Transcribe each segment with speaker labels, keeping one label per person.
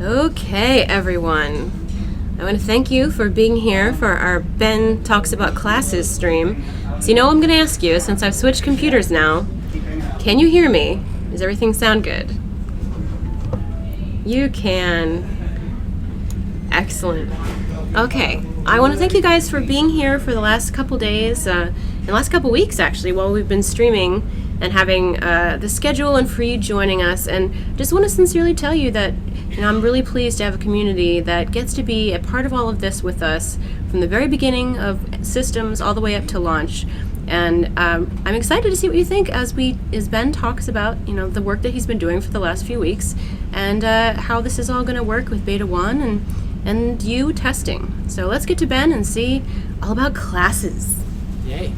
Speaker 1: Okay, everyone. I want to thank you for being here for our Ben Talks About Classes stream. So you know what I'm going to ask you, since I've switched computers now. Can you hear me? Does everything sound good? You can. Excellent. Okay, I want to thank you guys for being here for the last couple days, and the last couple weeks actually, while we've been streaming and having the schedule and for you joining us. And just want to sincerely tell you that I'm really pleased to have a community that gets to be a part of all of this with us from the very beginning of systems all the way up to launch. And I'm excited to see what you think as Ben talks about the work that he's been doing for the last few weeks and how this is all going to work with Beta 1 and you testing. So let's get to Ben and see all about classes.
Speaker 2: Yay.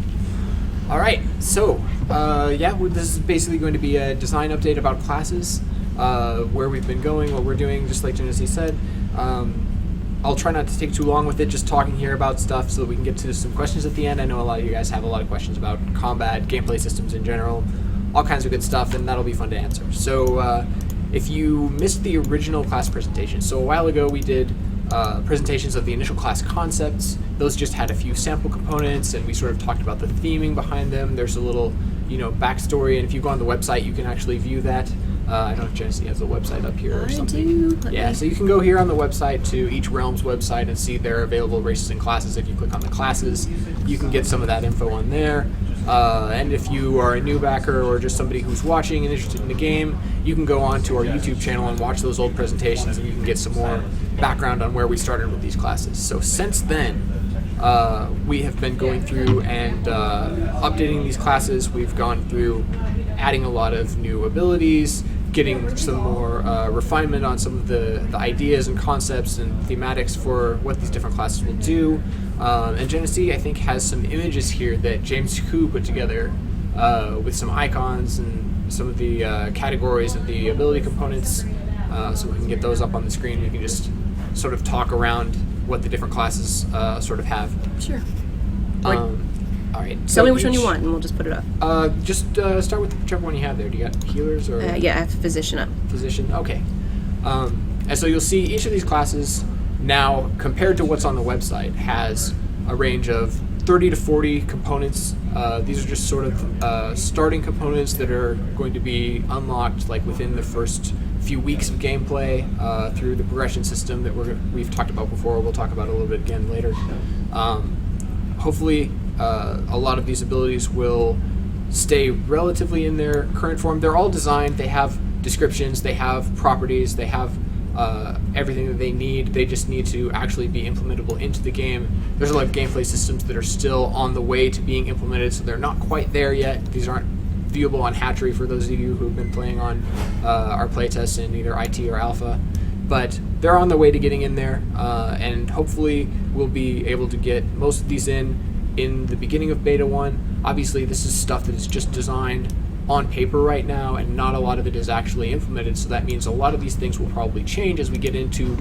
Speaker 2: All right, so this is basically going to be a design update about classes, where we've been going, what we're doing, just like Genesee said. I'll try not to take too long with it, just talking here about stuff so that we can get to some questions at the end. I know a lot of you guys have a lot of questions about combat, gameplay systems in general, all kinds of good stuff, and that'll be fun to answer. So if you missed the original class presentation, so a while ago we did presentations of the initial class concepts. Those just had a few sample components, and we sort of talked about the theming behind them. There's a little, backstory, and if you go on the website, you can actually view that. I don't know if Genesee has the website up here or something. Yeah, so you can go here on the website to each realm's website and see their available races and classes. If you click on the classes, you can get some of that info on there. And if you are a new backer or just somebody who's watching and interested in the game, you can go on to our YouTube channel and watch those old presentations, and you can get some more background on where we started with these classes. So since then, we have been going through and updating these classes. We've gone through adding a lot of new abilities, getting some more refinement on some of the ideas and concepts and thematics for what these different classes will do. And Genesee, I think, has some images here that James Koo put together with some icons and some of the categories of the ability components. So we can get those up on the screen. We can just sort of talk around what the different classes sort of have.
Speaker 1: Sure.
Speaker 2: All right.
Speaker 1: Tell me which one you want, and we'll just put it up.
Speaker 2: Just start with whichever one you have there. Do you got healers or?
Speaker 1: Yeah, I have physician up.
Speaker 2: Physician. Okay. And so you'll see each of these classes now, compared to what's on the website, has a range of 30 to 40 components. These are just sort of starting components that are going to be unlocked like within the first few weeks of gameplay through the progression system that we've talked about before. We'll talk about a little bit again later. Hopefully, a lot of these abilities will stay relatively in their current form. They're all designed. They have descriptions. They have properties. They have everything that they need. They just need to actually be implementable into the game. There's a lot of gameplay systems that are still on the way to being implemented, so they're not quite there yet. These aren't viewable on Hatchery for those of you who've been playing on our playtests in either IT or Alpha. But they're on the way to getting in there, and hopefully we'll be able to get most of these in the beginning of Beta 1. Obviously, this is stuff that is just designed on paper right now, and not a lot of it is actually implemented, so that means a lot of these things will probably change as we get into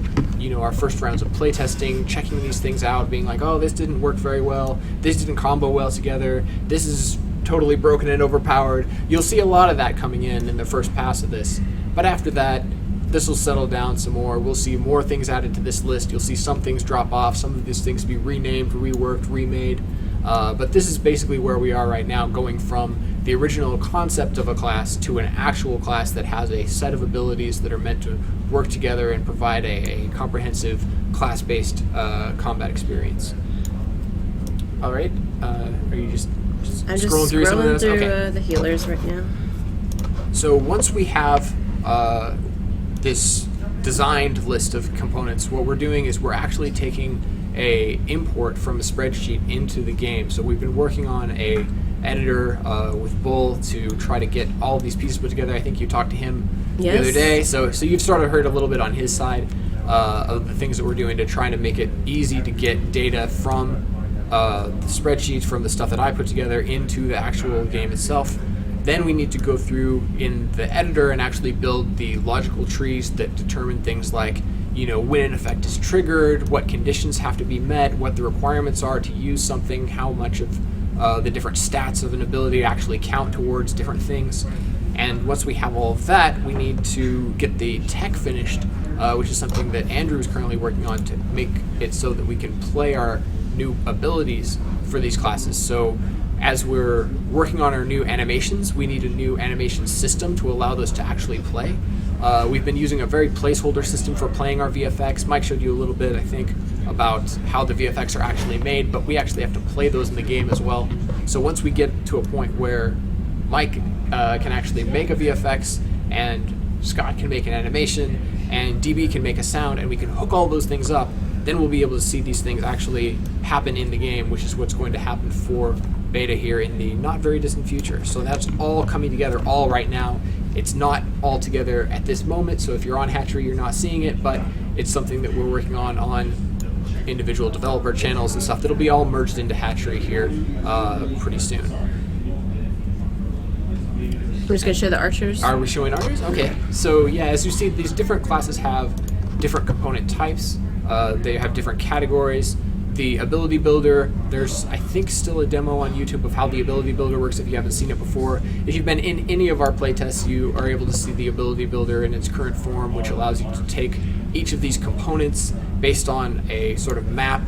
Speaker 2: our first rounds of playtesting, checking these things out, being like, oh, this didn't work very well, this didn't combo well together, this is totally broken and overpowered. You'll see a lot of that coming in the first pass of this, but after that, this will settle down some more. We'll see more things added to this list. You'll see some things drop off, some of these things be renamed, reworked, remade. But this is basically where we are right now, going from the original concept of a class to an actual class that has a set of abilities that are meant to work together and provide a comprehensive class-based combat experience. All right, are you just
Speaker 1: I'm
Speaker 2: scrolling through some of those?
Speaker 1: Okay. The healers right now.
Speaker 2: So once we have this designed list of components, what we're doing is we're actually taking a import from a spreadsheet into the game. So we've been working on a editor with Bull to try to get all of these pieces put together. I think you talked to him the other day, so you've sort of heard a little bit on his side of the things that we're doing to try to make it easy to get data from the spreadsheets, from the stuff that I put together, into the actual game itself. Then we need to go through in the editor and actually build the logical trees that determine things like, when an effect is triggered, what conditions have to be met, what the requirements are to use something, how much of the different stats of an ability actually count towards different things. And once we have all of that, we need to get the tech finished, which is something that Andrew is currently working on to make it so that we can play our new abilities for these classes. So as we're working on our new animations, we need a new animation system to allow those to actually play. We've been using a very placeholder system for playing our VFX. Mike showed you a little bit, I think, about how the VFX are actually made, but we actually have to play those in the game as well. So once we get to a point where Mike can actually make a VFX, and Scott can make an animation, and DB can make a sound, and we can hook all those things up, then we'll be able to see these things actually happen in the game, which is what's going to happen for beta here in the not very distant future. So that's all coming together all right now. It's not all together at this moment, so if you're on Hatchery, you're not seeing it, but it's something that we're working on individual developer channels and stuff that'll be all merged into Hatchery here pretty soon.
Speaker 1: We're just going to show the archers.
Speaker 2: Are we showing archers? Okay. So yeah, as you see, these different classes have different component types. They have different categories. The ability builder, there's I think still a demo on YouTube of how the ability builder works if you haven't seen it before. If you've been in any of our playtests, you are able to see the ability builder in its current form, which allows you to take each of these components based on a sort of map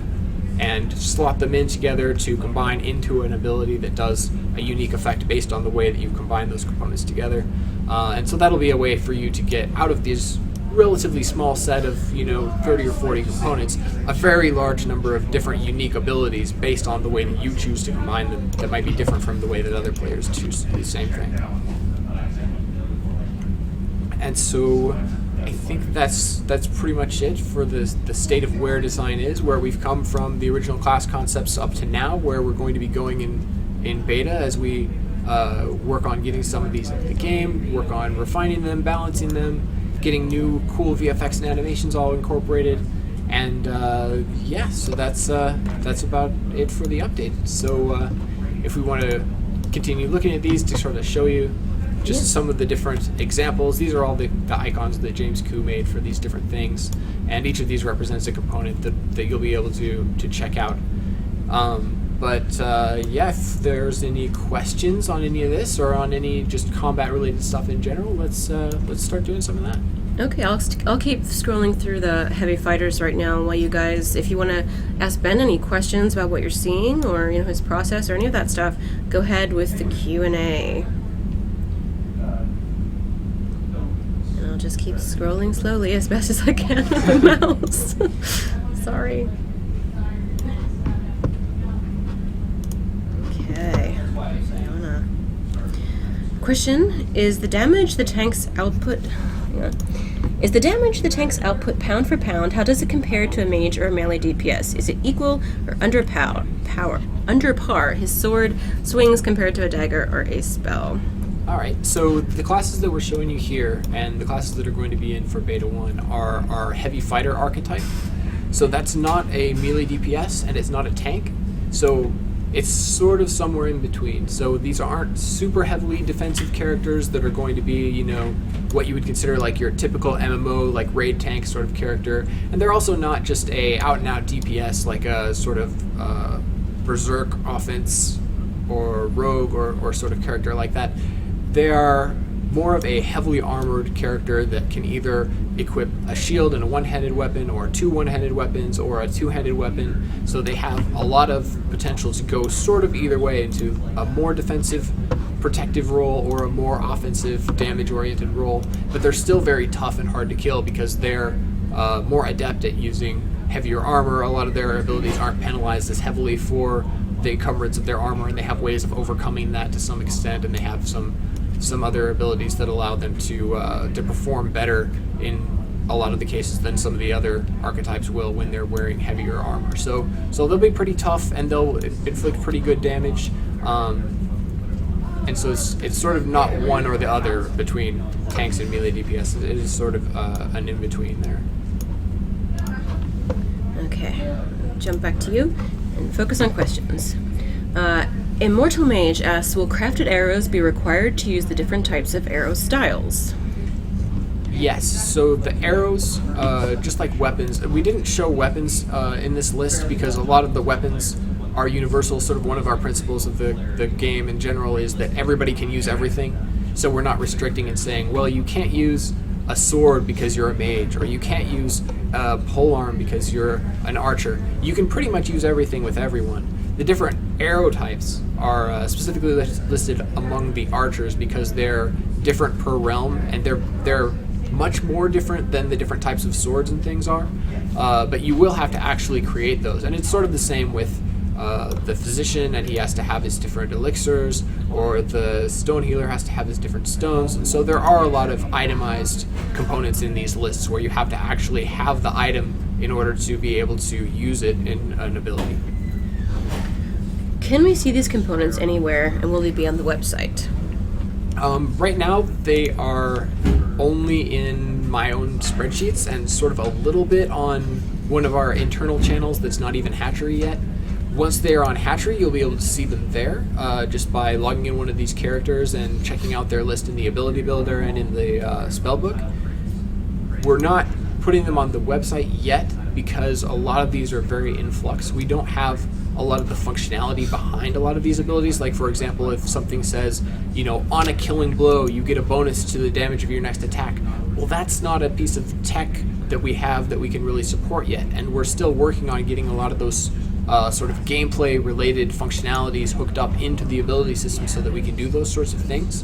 Speaker 2: and slot them in together to combine into an ability that does a unique effect based on the way that you combine those components together. And so that'll be a way for you to get out of these relatively small set of 30 or 40 components a very large number of different unique abilities based on the way that you choose to combine them that might be different from the way that other players choose to do the same thing. And so I think that's pretty much it for the state of where design is, where we've come from the original class concepts up to now, where we're going to be going in beta as we work on getting some of these into the game, work on refining them, balancing them, getting new cool VFX and animations all incorporated, and yeah, so that's about it for the update. So if we want to continue looking at these to sort of show you just some of the different examples, these are all the icons that James Koo made for these different things, and each of these represents a component that you'll be able to check out. But yeah, if there's any questions on any of this or on any just combat-related stuff in general, let's start doing some of that.
Speaker 1: Okay, I'll keep scrolling through the heavy fighters right now while you guys, if you want to ask Ben any questions about what you're seeing or his process or any of that stuff, go ahead with the Q&A. And I'll just keep scrolling slowly as best as I can with the mouse. Sorry. Okay. Question: Is the damage the tank's output pound for pound? How does it compare to a mage or a melee DPS? Is it equal or under par? His sword swings compared to a dagger or a spell.
Speaker 2: All right, so the classes that we're showing you here and the classes that are going to be in for Beta 1 are our heavy fighter archetype. So that's not a melee DPS and it's not a tank. So it's sort of somewhere in between. So these aren't super heavily defensive characters that are going to be, what you would consider like your typical MMO, like raid tank sort of character. And they're also not just a out-and-out DPS, like a sort of berserk offense or rogue or sort of character like that. They are more of a heavily armored character that can either equip a shield and a one-handed weapon, or two one-handed weapons, or a two-handed weapon. So they have a lot of potential to go sort of either way, into a more defensive, protective role or a more offensive, damage-oriented role. But they're still very tough and hard to kill because they're more adept at using heavier armor. A lot of their abilities aren't penalized as heavily for the encumbrance of their armor, and they have ways of overcoming that to some extent, and they have some other abilities that allow them to perform better in a lot of the cases than some of the other archetypes will when they're wearing heavier armor. So they'll be pretty tough and they'll inflict pretty good damage. And so it's sort of not one or the other between tanks and melee DPS. It is sort of an in-between there.
Speaker 1: Okay, jump back to you and focus on questions. Immortal Mage asks, will crafted arrows be required to use the different types of arrow styles?
Speaker 2: Yes, so the arrows, just like weapons, we didn't show weapons in this list because a lot of the weapons are universal. Sort of one of our principles of the game in general is that everybody can use everything. So we're not restricting and saying, well, you can't use a sword because you're a mage, or you can't use a polearm because you're an archer. You can pretty much use everything with everyone. The different arrow types are specifically listed among the archers because they're different per realm, and they're much more different than the different types of swords and things are. But you will have to actually create those, and it's sort of the same with the physician, and he has to have his different elixirs, or the stone healer has to have his different stones. And so there are a lot of itemized components in these lists where you have to actually have the item in order to be able to use it in an ability.
Speaker 1: Can we see these components anywhere, and will they be on the website?
Speaker 2: Right now, they are only in my own spreadsheets and sort of a little bit on one of our internal channels that's not even Hatchery yet. Once they are on Hatchery, you'll be able to see them there just by logging in one of these characters and checking out their list in the ability builder and in the spellbook. We're not putting them on the website yet because a lot of these are very in flux. We don't have a lot of the functionality behind a lot of these abilities. Like, for example, if something says, on a killing blow, you get a bonus to the damage of your next attack. Well, that's not a piece of tech that we have that we can really support yet. And we're still working on getting a lot of those sort of gameplay-related functionalities hooked up into the ability system so that we can do those sorts of things.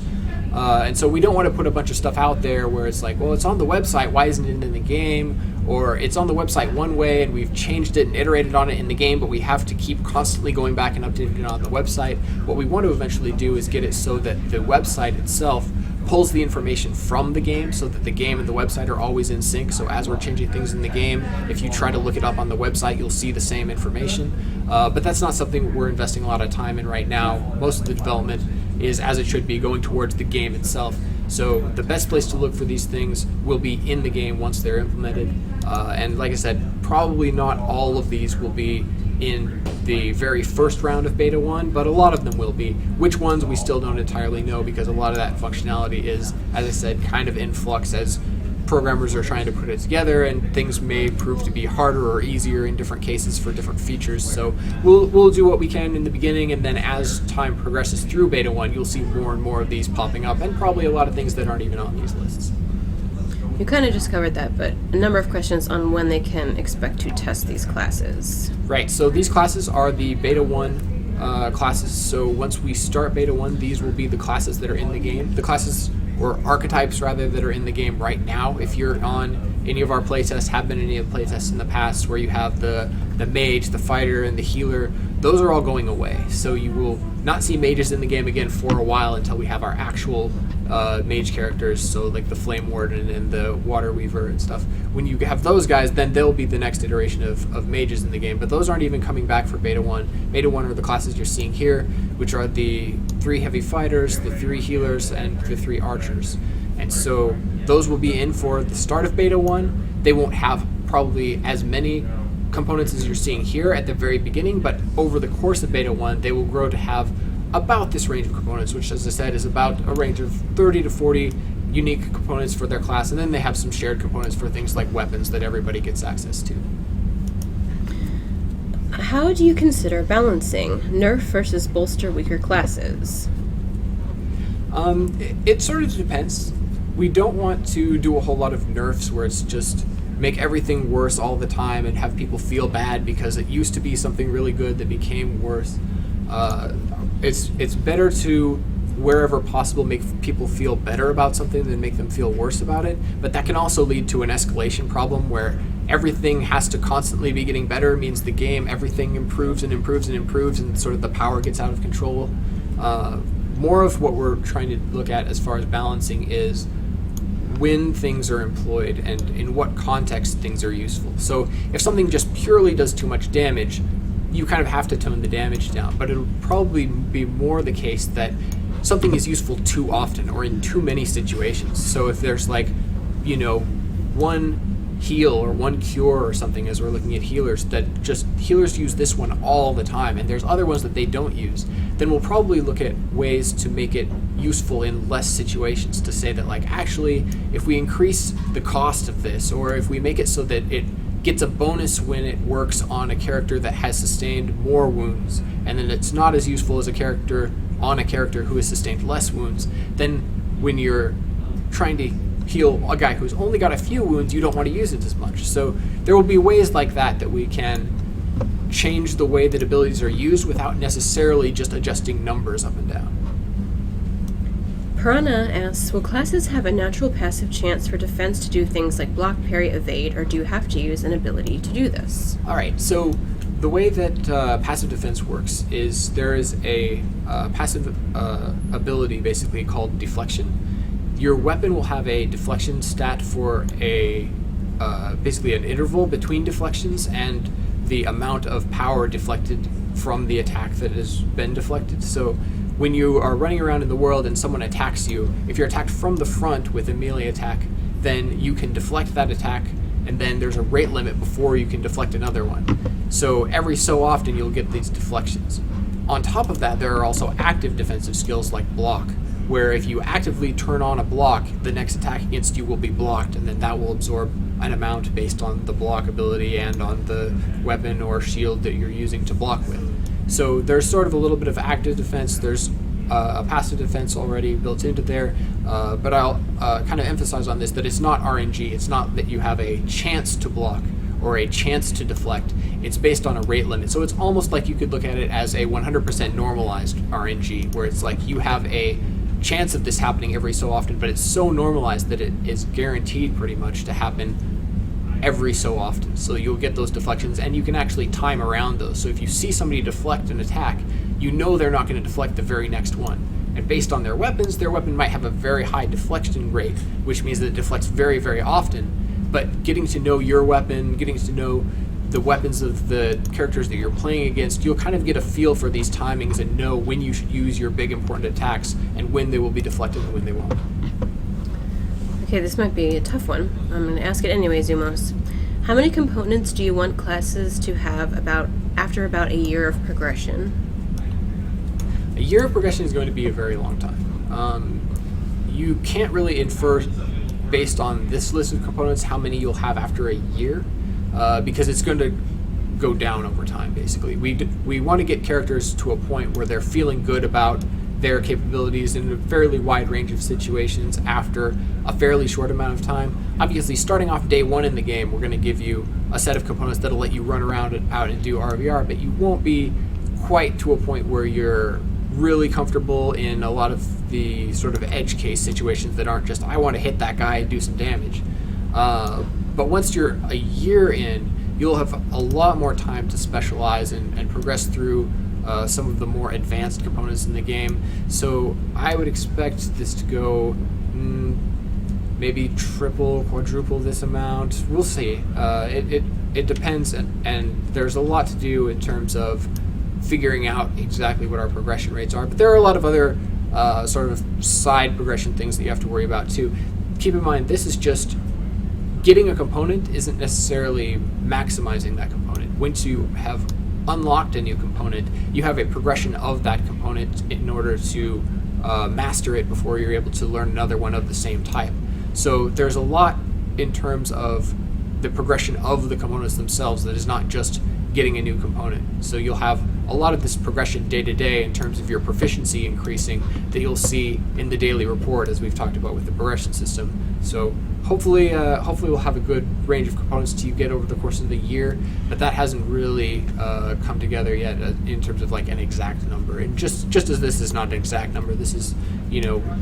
Speaker 2: And so we don't want to put a bunch of stuff out there where it's like, well, it's on the website, why isn't it in the game? Or it's on the website one way and we've changed it and iterated on it in the game, but we have to keep constantly going back and updating it on the website. What we want to eventually do is get it so that the website itself pulls the information from the game so that the game and the website are always in sync. So as we're changing things in the game, if you try to look it up on the website, you'll see the same information. But that's not something we're investing a lot of time in right now. Most of the development is, as it should be, going towards the game itself. So the best place to look for these things will be in the game once they're implemented. And like I said, probably not all of these will be in the very first round of Beta 1, but a lot of them will be. Which ones, we still don't entirely know because a lot of that functionality is, as I said, kind of in flux as programmers are trying to put it together, and things may prove to be harder or easier in different cases for different features. So we'll do what we can in the beginning, and then as time progresses through Beta 1, you'll see more and more of these popping up, and probably a lot of things that aren't even on these lists.
Speaker 1: You kind of just covered that, but a number of questions on when they can expect to test these classes.
Speaker 2: Right, so these classes are the Beta 1 classes. So once we start Beta 1, these will be the classes that are in the game. The classes, or archetypes rather, that are in the game right now. If you're on any of our playtests, have been any of the playtests in the past where you have the mage, the fighter, and the healer, those are all going away. So you will not see mages in the game again for a while until we have our actual mage characters, so like the Flame Warden and the Water Weaver and stuff. When you have those guys, then they'll be the next iteration of mages in the game, but those aren't even coming back for Beta 1. Beta 1 are the classes you're seeing here, which are the 3 heavy fighters, the 3 healers, and the 3 archers. And so those will be in for the start of Beta 1. They won't have probably as many components as you're seeing here at the very beginning, but over the course of Beta 1, they will grow to have about this range of components, which, as I said, is about a range of 30 to 40 unique components for their class, and then they have some shared components for things like weapons that everybody gets access to.
Speaker 1: How do you consider balancing nerf versus bolster weaker classes?
Speaker 2: It sort of depends. We don't want to do a whole lot of nerfs where it's just make everything worse all the time and have people feel bad because it used to be something really good that became worse. It's better to, wherever possible, make people feel better about something than make them feel worse about it. But that can also lead to an escalation problem where everything has to constantly be getting better. It means the game, everything improves and improves and improves, and sort of the power gets out of control. More of what we're trying to look at as far as balancing is when things are employed and in what context things are useful. So if something just purely does too much damage, you kind of have to tone the damage down, but it'll probably be more the case that something is useful too often or in too many situations. So if there's one heal or one cure or something, as we're looking at healers, that just healers use this one all the time and there's other ones that they don't use, then we'll probably look at ways to make it useful in less situations, to say that actually if we increase the cost of this, or if we make it so that it gets a bonus when it works on a character that has sustained more wounds, and then it's not as useful as a character who has sustained less wounds, then when you're trying to heal a guy who's only got a few wounds, you don't want to use it as much. So there will be ways like that we can change the way that abilities are used without necessarily just adjusting numbers up and down.
Speaker 1: Piranha asks, will classes have a natural passive chance for defense to do things like block, parry, evade, or do you have to use an ability to do this?
Speaker 2: All right, so the way that passive defense works is there is a passive ability basically called deflection. Your weapon will have a deflection stat for basically an interval between deflections and the amount of power deflected from the attack that has been deflected. So when you are running around in the world and someone attacks you, if you're attacked from the front with a melee attack, then you can deflect that attack, and then there's a rate limit before you can deflect another one. So every so often you'll get these deflections. On top of that, there are also active defensive skills like block, where if you actively turn on a block, the next attack against you will be blocked, and then that will absorb an amount based on the block ability and on the weapon or shield that you're using to block with. So there's sort of a little bit of active defense. There's a passive defense already built into there, but I'll kind of emphasize on this that it's not RNG. It's not that you have a chance to block or a chance to deflect. It's based on a rate limit. So it's almost like you could look at it as a 100% normalized RNG, where it's like you have a chance of this happening every so often, but it's so normalized that it is guaranteed pretty much to happen every so often. So you'll get those deflections, and you can actually time around those. So if you see somebody deflect an attack, you know they're not going to deflect the very next one. And based on their weapon might have a very high deflection rate, which means that it deflects very, very often. But getting to know your weapon, getting to know the weapons of the characters that you're playing against, you'll kind of get a feel for these timings and know when you should use your big important attacks and when they will be deflected and when they won't.
Speaker 1: Okay, this might be a tough one. I'm going to ask it anyway, Zumos. How many components do you want classes to have after about a year of progression?
Speaker 2: A year of progression is going to be a very long time. You can't really infer based on this list of components how many you'll have after a year, because it's going to go down over time, basically. We want to get characters to a point where they're feeling good about their capabilities in a fairly wide range of situations after a fairly short amount of time. Obviously, starting off day one in the game, we're going to give you a set of components that'll let you run around out and do RVR, but you won't be quite to a point where you're really comfortable in a lot of the sort of edge case situations that aren't just, I want to hit that guy and do some damage. But once you're a year in, you'll have a lot more time to specialize and progress through some of the more advanced components in the game. So I would expect this to go maybe triple, quadruple this amount. We'll see. It depends, and there's a lot to do in terms of figuring out exactly what our progression rates are. But there are a lot of other sort of side progression things that you have to worry about too. Keep in mind, this is just getting a component isn't necessarily maximizing that component. Once you have unlocked a new component, you have a progression of that component in order to master it before you're able to learn another one of the same type. So there's a lot in terms of the progression of the components themselves that is not just getting a new component. So you'll have a lot of this progression day to day in terms of your proficiency increasing that you'll see in the daily report, as we've talked about with the progression system. So hopefully we'll have a good range of components to you get over the course of the year, but that hasn't really come together yet in terms of like an exact number. And just as this is not an exact number, this is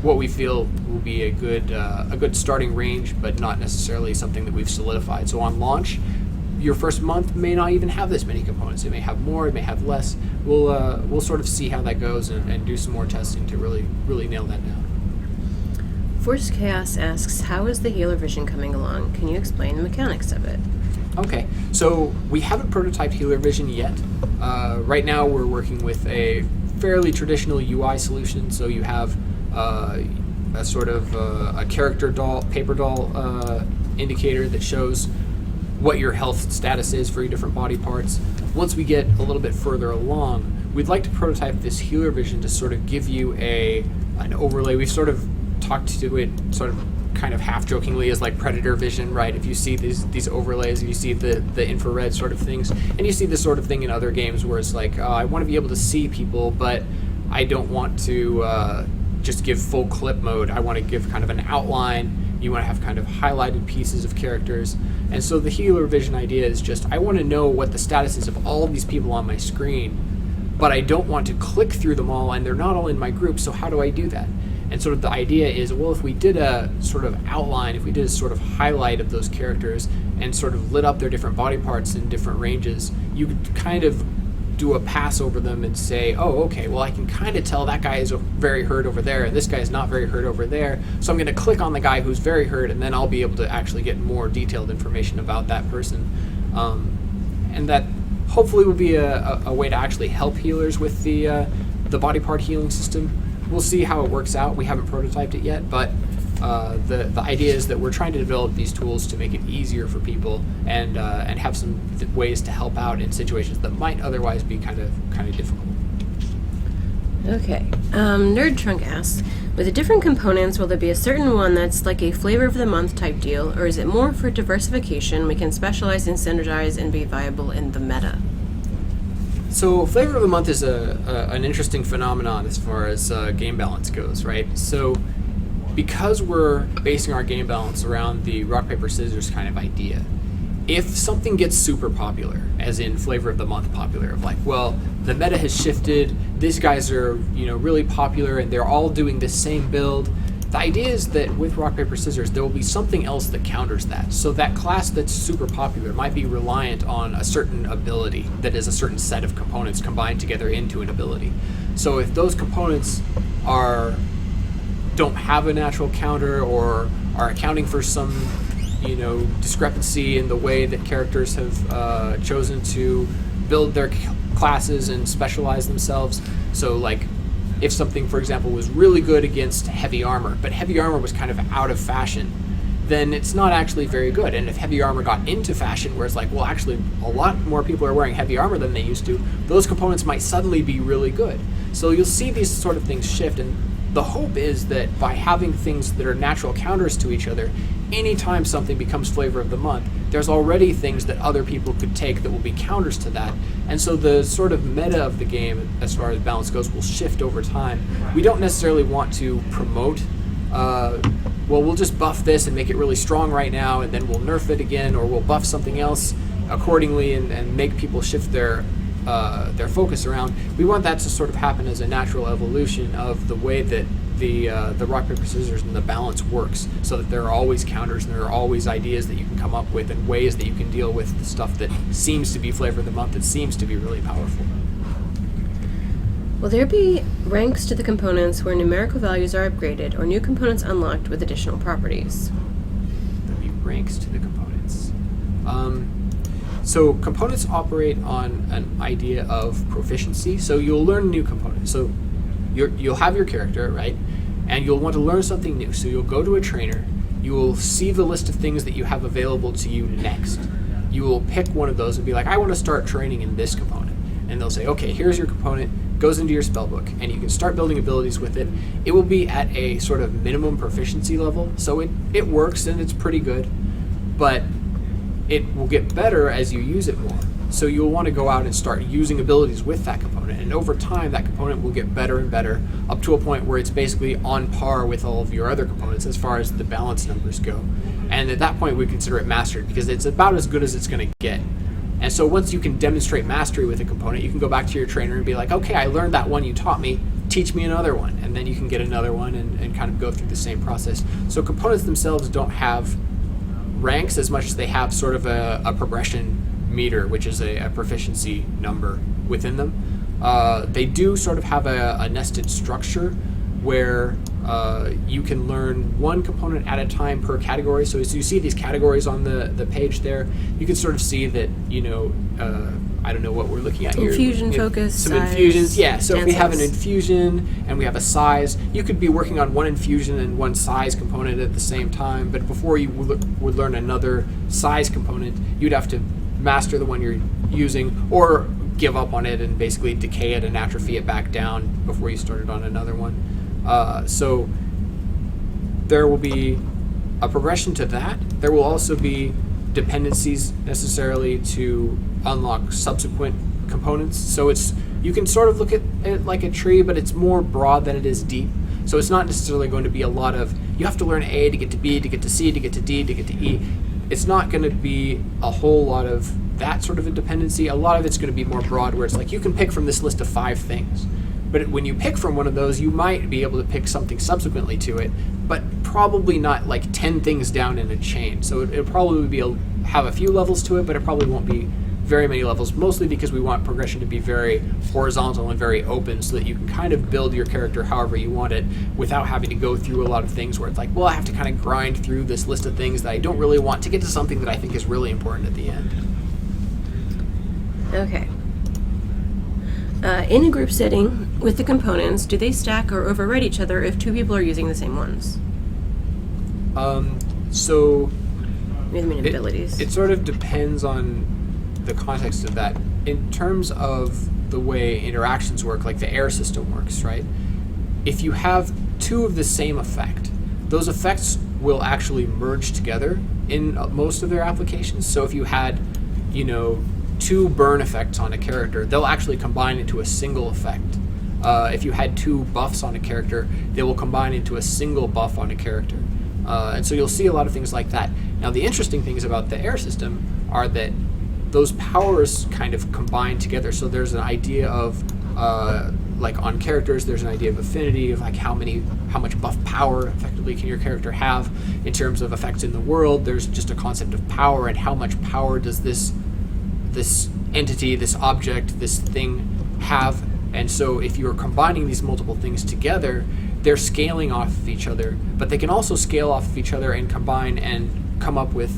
Speaker 2: what we feel will be a good starting range, but not necessarily something that we've solidified. So on launch, your first month may not even have this many components. It may have more, it may have less. We'll sort of see how that goes and do some more testing to really nail that down.
Speaker 1: Force Chaos asks, how is the healer vision coming along? Can you explain the mechanics of it?
Speaker 2: Okay, so we haven't prototyped healer vision yet. Right now we're working with a fairly traditional UI solution, so you have a sort of a character doll, paper doll indicator that shows what your health status is for your different body parts. Once we get a little bit further along, we'd like to prototype this healer vision to sort of give you an overlay. We've sort of talked to it sort of kind of half jokingly as like predator vision, right? If you see these overlays, you see the infrared sort of things, and you see this sort of thing in other games where it's like, I want to be able to see people, but I don't want to just give full clip mode. I want to give kind of an outline. You want to have kind of highlighted pieces of characters. And so the healer vision idea is just, I want to know what the status is of all of these people on my screen, but I don't want to click through them all, and they're not all in my group, so how do I do that? And sort of the idea is, well, if we did a sort of outline, if we did a sort of highlight of those characters and sort of lit up their different body parts in different ranges, you could kind of do a pass over them and say, oh, okay, well, I can kind of tell that guy is very hurt over there, and this guy is not very hurt over there, so I'm going to click on the guy who's very hurt, and then I'll be able to actually get more detailed information about that person. And that hopefully will be a way to actually help healers with the body part healing system. We'll see how it works out. We haven't prototyped it yet, but the idea is that we're trying to develop these tools to make it easier for people and have some ways to help out in situations that might otherwise be kind of difficult.
Speaker 1: Okay. Nerd Trunk asks, with the different components, will there be a certain one that's like a flavor of the month type deal, or is it more for diversification? We can specialize and standardize and be viable in the meta.
Speaker 2: So flavor of the month is an interesting phenomenon as far as game balance goes, right? So because we're basing our game balance around the rock, paper, scissors kind of idea, if something gets super popular, as in flavor of the month popular, of like, well, the meta has shifted, these guys are, really popular and they're all doing this same build, the idea is that with rock, paper, scissors, there will be something else that counters that. So that class that's super popular might be reliant on a certain ability that is a certain set of components combined together into an ability. So if those components don't have a natural counter or are accounting for some, discrepancy in the way that characters have chosen to build their classes and specialize themselves. So like, if something, for example, was really good against heavy armor, but heavy armor was kind of out of fashion, then it's not actually very good. And if heavy armor got into fashion, where it's like, well, actually, a lot more people are wearing heavy armor than they used to, those components might suddenly be really good. So you'll see these sort of things shift, and the hope is that by having things that are natural counters to each other, anytime something becomes flavor of the month, there's already things that other people could take that will be counters to that. And so the sort of meta of the game, as far as balance goes, will shift over time. We don't necessarily want to promote, we'll just buff this and make it really strong right now, and then we'll nerf it again, or we'll buff something else accordingly and make people shift their focus around. We want that to sort of happen as a natural evolution of the way that the rock, paper, scissors and the balance works, so that there are always counters and there are always ideas that you can come up with and ways that you can deal with the stuff that seems to be flavor of the month, that seems to be really powerful.
Speaker 1: Will there be ranks to the components where numerical values are upgraded or new components unlocked with additional properties?
Speaker 2: There'll be ranks to the components. So components operate on an idea of proficiency. So you'll learn new components. So you'll have your character, right? And you'll want to learn something new. So you'll go to a trainer. You will see the list of things that you have available to you next. You will pick one of those and be like, I want to start training in this component. And they'll say, okay, here's your component, goes into your spellbook, and you can start building abilities with it. It will be at a sort of minimum proficiency level. So it works and it's pretty good, but it will get better as you use it more. So you'll want to go out and start using abilities with that component. And over time, that component will get better and better, up to a point where it's basically on par with all of your other components as far as the balance numbers go. And at that point, we consider it mastered, because it's about as good as it's going to get. And so once you can demonstrate mastery with a component, you can go back to your trainer and be like, okay, I learned that one you taught me, teach me another one. And then you can get another one and kind of go through the same process. So components themselves don't have ranks as much as they have sort of a progression meter, which is a proficiency number within them. They do sort of have a nested structure where you can learn one component at a time per category. So as you see these categories on the page there, you can sort of see that, I don't know what we're looking at here.
Speaker 1: Infusion, focus,
Speaker 2: some
Speaker 1: size,
Speaker 2: infusions, yeah. So if we have an
Speaker 1: dances.
Speaker 2: infusion and we have a size, you could be working on one infusion and one size component at the same time, but before you would learn another size component, you'd have to master the one you're using, or give up on it and basically decay it and atrophy it back down before you started on another one. So there will be a progression to that. There will also be dependencies necessarily to unlock subsequent components. So you can sort of look at it like a tree, but it's more broad than it is deep. So it's not necessarily going to be a lot of, you have to learn A to get to B, to get to C, to get to D, to get to E. It's not going to be a whole lot of that sort of a dependency. A lot of it's going to be more broad, where it's like you can pick from this list of 5 things. But when you pick from one of those, you might be able to pick something subsequently to it, but probably not like 10 things down in a chain. So it'll probably be have a few levels to it, but it probably won't be very many levels, mostly because we want progression to be very horizontal and very open, so that you can kind of build your character however you want it without having to go through a lot of things where it's like, well, I have to kind of grind through this list of things that I don't really want to get to something that I think is really important at the end.
Speaker 1: Okay. In a group setting with the components, do they stack or override each other if 2 people are using the same ones?
Speaker 2: So
Speaker 1: abilities.
Speaker 2: It sort of depends on the context of that. In terms of the way interactions work, like the air system works, right? If you have 2 of the same effect, those effects will actually merge together in most of their applications. So if you had, 2 burn effects on a character, they'll actually combine into a single effect. If you had 2 buffs on a character, they will combine into a single buff on a character. And so you'll see a lot of things like that. Now, the interesting things about the air system are that those powers kind of combine together. So there's an idea of, like on characters, there's an idea of affinity, of like how much buff power effectively can your character have. In terms of effects in the world, there's just a concept of power, and how much power does this entity, this object, this thing have. And so if you're combining these multiple things together, they're scaling off of each other, but they can also scale off of each other and combine and come up with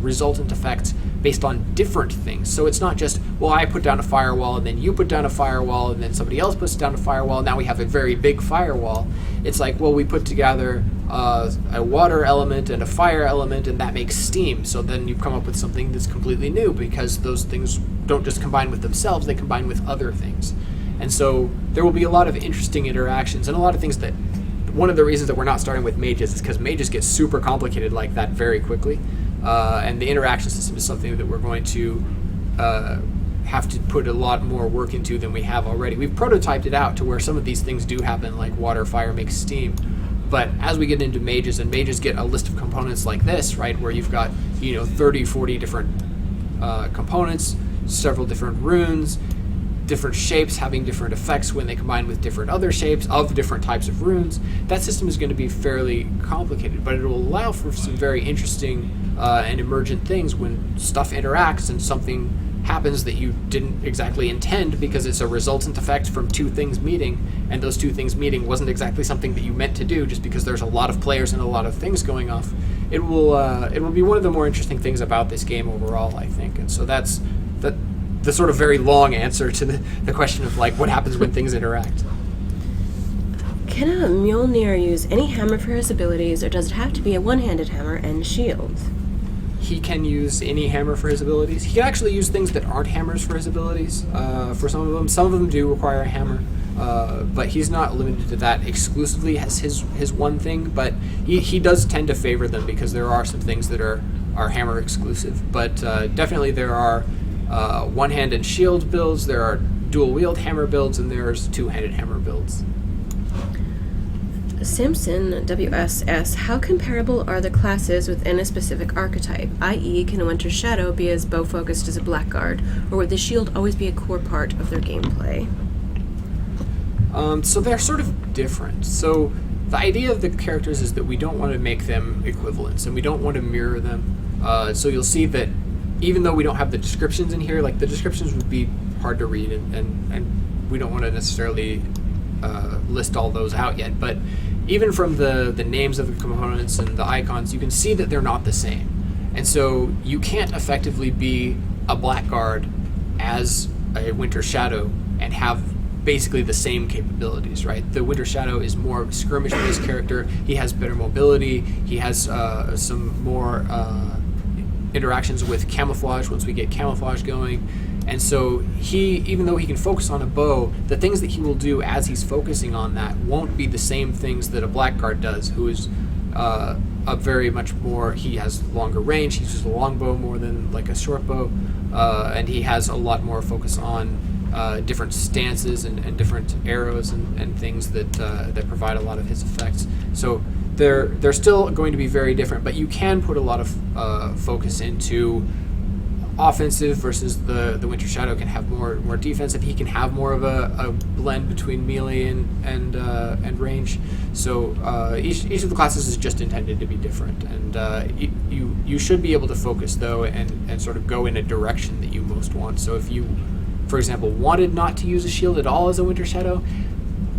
Speaker 2: resultant effects based on different things. So it's not just, well, I put down a firewall, and then you put down a firewall, and then somebody else puts down a firewall, now we have a very big firewall. It's like, well, we put together a water element and a fire element, and that makes steam. So then you come up with something that's completely new, because those things don't just combine with themselves, they combine with other things. And so there will be a lot of interesting interactions, and a lot of things that, one of the reasons that we're not starting with mages is because mages get super complicated like that very quickly. And the interaction system is something that we're going to have to put a lot more work into than we have already. We've prototyped it out to where some of these things do happen, like water, fire makes steam. But as we get into mages, and mages get a list of components like this, right, where you've got 30, 40 different components, several different runes, different shapes having different effects when they combine with different other shapes of different types of runes, that system is going to be fairly complicated, but it will allow for some very interesting and emergent things when stuff interacts and something happens that you didn't exactly intend, because it's a resultant effect from 2 things meeting, and those 2 things meeting wasn't exactly something that you meant to do, just because there's a lot of players and a lot of things going off. It will be one of the more interesting things about this game overall, I think. And so that's the sort of very long answer to the question of like what happens when things interact.
Speaker 1: Can a Mjolnir use any hammer for his abilities, or does it have to be a one-handed hammer and shield?
Speaker 2: He can use any hammer for his abilities. He can actually use things that aren't hammers for his abilities. For some of them do require a hammer, but he's not limited to that exclusively as his one thing. But he does tend to favor them, because there are some things that are hammer exclusive. But definitely there are one-handed shield builds, there are dual-wield hammer builds, and there's two-handed hammer builds.
Speaker 1: Simpson WSS, how comparable are the classes within a specific archetype? I.e., can a Winter Shadow be as bow-focused as a Blackguard, or would the shield always be a core part of their gameplay?
Speaker 2: So they're sort of different. So the idea of the characters is that we don't want to make them equivalents, and we don't want to mirror them. So you'll see that even though we don't have the descriptions in here, like the descriptions would be hard to read, and we don't want to necessarily list all those out yet, but even from the names of the components and the icons, you can see that they're not the same. And so you can't effectively be a Blackguard as a Winter Shadow and have basically the same capabilities, right? The Winter Shadow is more skirmish-based character. He has better mobility. He has some more interactions with camouflage once we get camouflage going. And so he, even though he can focus on a bow, the things that he will do as he's focusing on that won't be the same things that a Blackguard does, who is a very much more, he has longer range, he uses a long bow more than like a short bow, and he has a lot more focus on different stances and different arrows and things that provide a lot of his effects. So they're still going to be very different, but you can put a lot of focus into offensive versus the Winter Shadow can have more defensive. He can have more of a blend between melee and range. So each of the classes is just intended to be different, and you should be able to focus though and sort of go in a direction that you most want. So if you, for example, wanted not to use a shield at all as a Winter Shadow,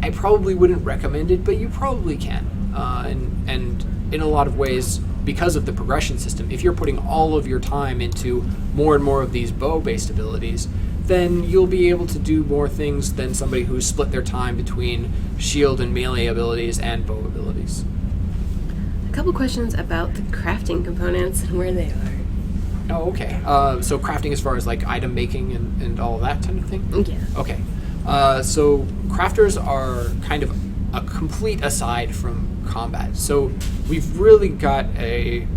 Speaker 2: I probably wouldn't recommend it, but you probably can. And in a lot of ways, because of the progression system, if you're putting all of your time into more and more of these bow-based abilities, then you'll be able to do more things than somebody who's split their time between shield and melee abilities and bow abilities.
Speaker 1: A couple questions about the crafting components and where they are.
Speaker 2: Oh, okay. So crafting as far as like item making and all that kind of thing?
Speaker 1: Yeah.
Speaker 2: Okay. So crafters are kind of a complete aside from combat. So we've really got a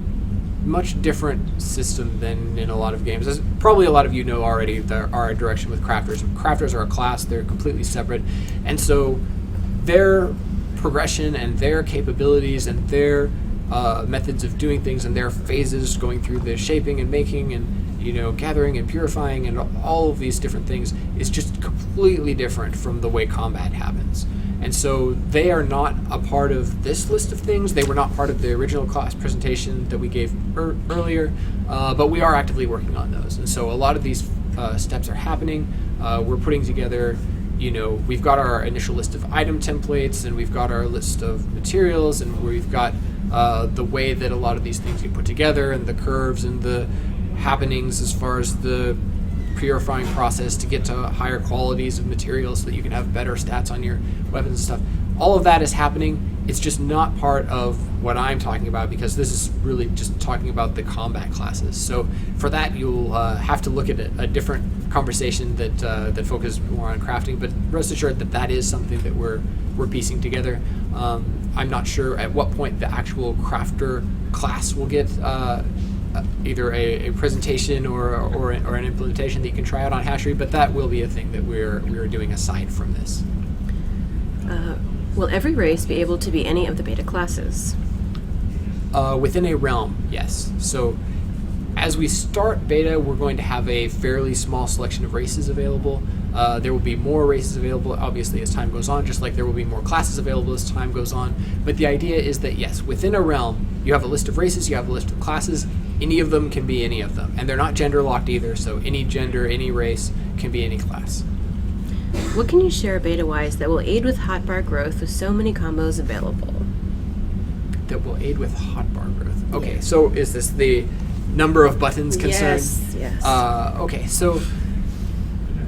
Speaker 2: much different system than in a lot of games. As probably a lot of you know already, there are a direction with crafters. Crafters are a class, they're completely separate. And so their progression and their capabilities and their methods of doing things and their phases going through the shaping and making and gathering and purifying and all of these different things is just completely different from the way combat happens. And so they are not a part of this list of things. They were not part of the original class presentation that we gave earlier, but we are actively working on those. And so a lot of these steps are happening. We're putting together, we've got our initial list of item templates, and we've got our list of materials, and we've got the way that a lot of these things get put together, and the curves and the happenings as far as the purifying process to get to higher qualities of materials so that you can have better stats on your weapons and stuff. All of that is happening. It's just not part of what I'm talking about, because this is really just talking about the combat classes. So for that, you'll have to look at a different conversation that focuses more on crafting, but rest assured that is something that we're piecing together. I'm not sure at what point the actual crafter class will get either a presentation or an implementation that you can try out on Hashery, but that will be a thing that we're doing aside from this.
Speaker 1: Will every race be able to be any of the beta classes?
Speaker 2: Within a realm, yes. So as we start beta, we're going to have a fairly small selection of races available. There will be more races available, obviously, as time goes on, just like there will be more classes available as time goes on. But the idea is that, yes, within a realm, you have a list of races, you have a list of classes. Any of them can be any of them. And they're not gender locked either, so any gender, any race can be any class.
Speaker 1: What can you share beta-wise that will aid with hotbar growth with so many combos available?
Speaker 2: That will aid with hotbar growth. Okay, yeah. So is this the number of buttons concerned?
Speaker 1: Yes.
Speaker 2: Okay, so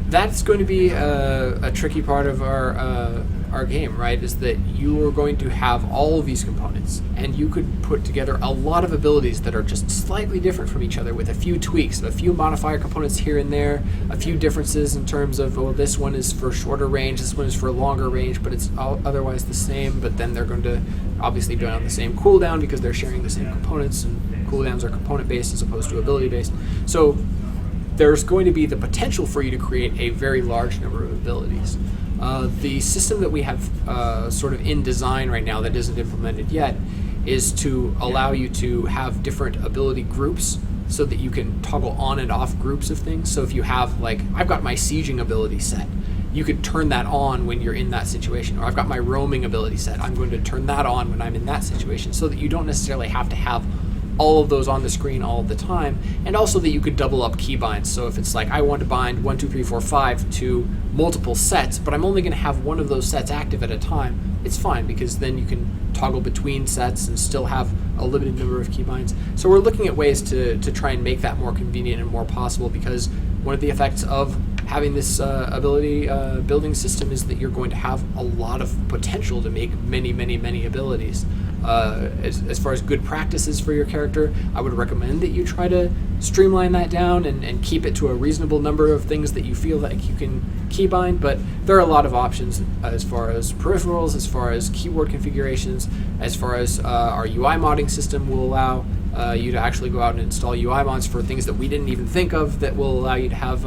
Speaker 2: that's going to be a tricky part of our game, right? Is that you are going to have all of these components, and you could put together a lot of abilities that are just slightly different from each other with a few tweaks, a few modifier components here and there, a few differences in terms of, this one is for shorter range, this one is for longer range, but it's otherwise the same, but then they're going to obviously be on the same cooldown because they're sharing the same components, and cooldowns are component-based as opposed to ability-based. So there's going to be the potential for you to create a very large number of abilities. The system that we have sort of in design right now that isn't implemented yet is to allow you to have different ability groups so that you can toggle on and off groups of things. So if you have, I've got my sieging ability set, you could turn that on when you're in that situation. Or I've got my roaming ability set, I'm going to turn that on when I'm in that situation, so that you don't necessarily have to have all of those on the screen all of the time, and also that you could double up keybinds. So if it's I want to bind 1, 2, 3, 4, 5 to multiple sets, but I'm only going to have one of those sets active at a time, it's fine, because then you can toggle between sets and still have a limited number of keybinds. So we're looking at ways to try and make that more convenient and more possible, because one of the effects of having this ability building system is that you're going to have a lot of potential to make many, many, many abilities. As far as good practices for your character, I would recommend that you try to streamline that down and keep it to a reasonable number of things that you feel like you can keybind, but there are a lot of options as far as peripherals, as far as keyboard configurations, as far as our UI modding system will allow. you to actually go out and install UI mods for things that we didn't even think of that will allow you to have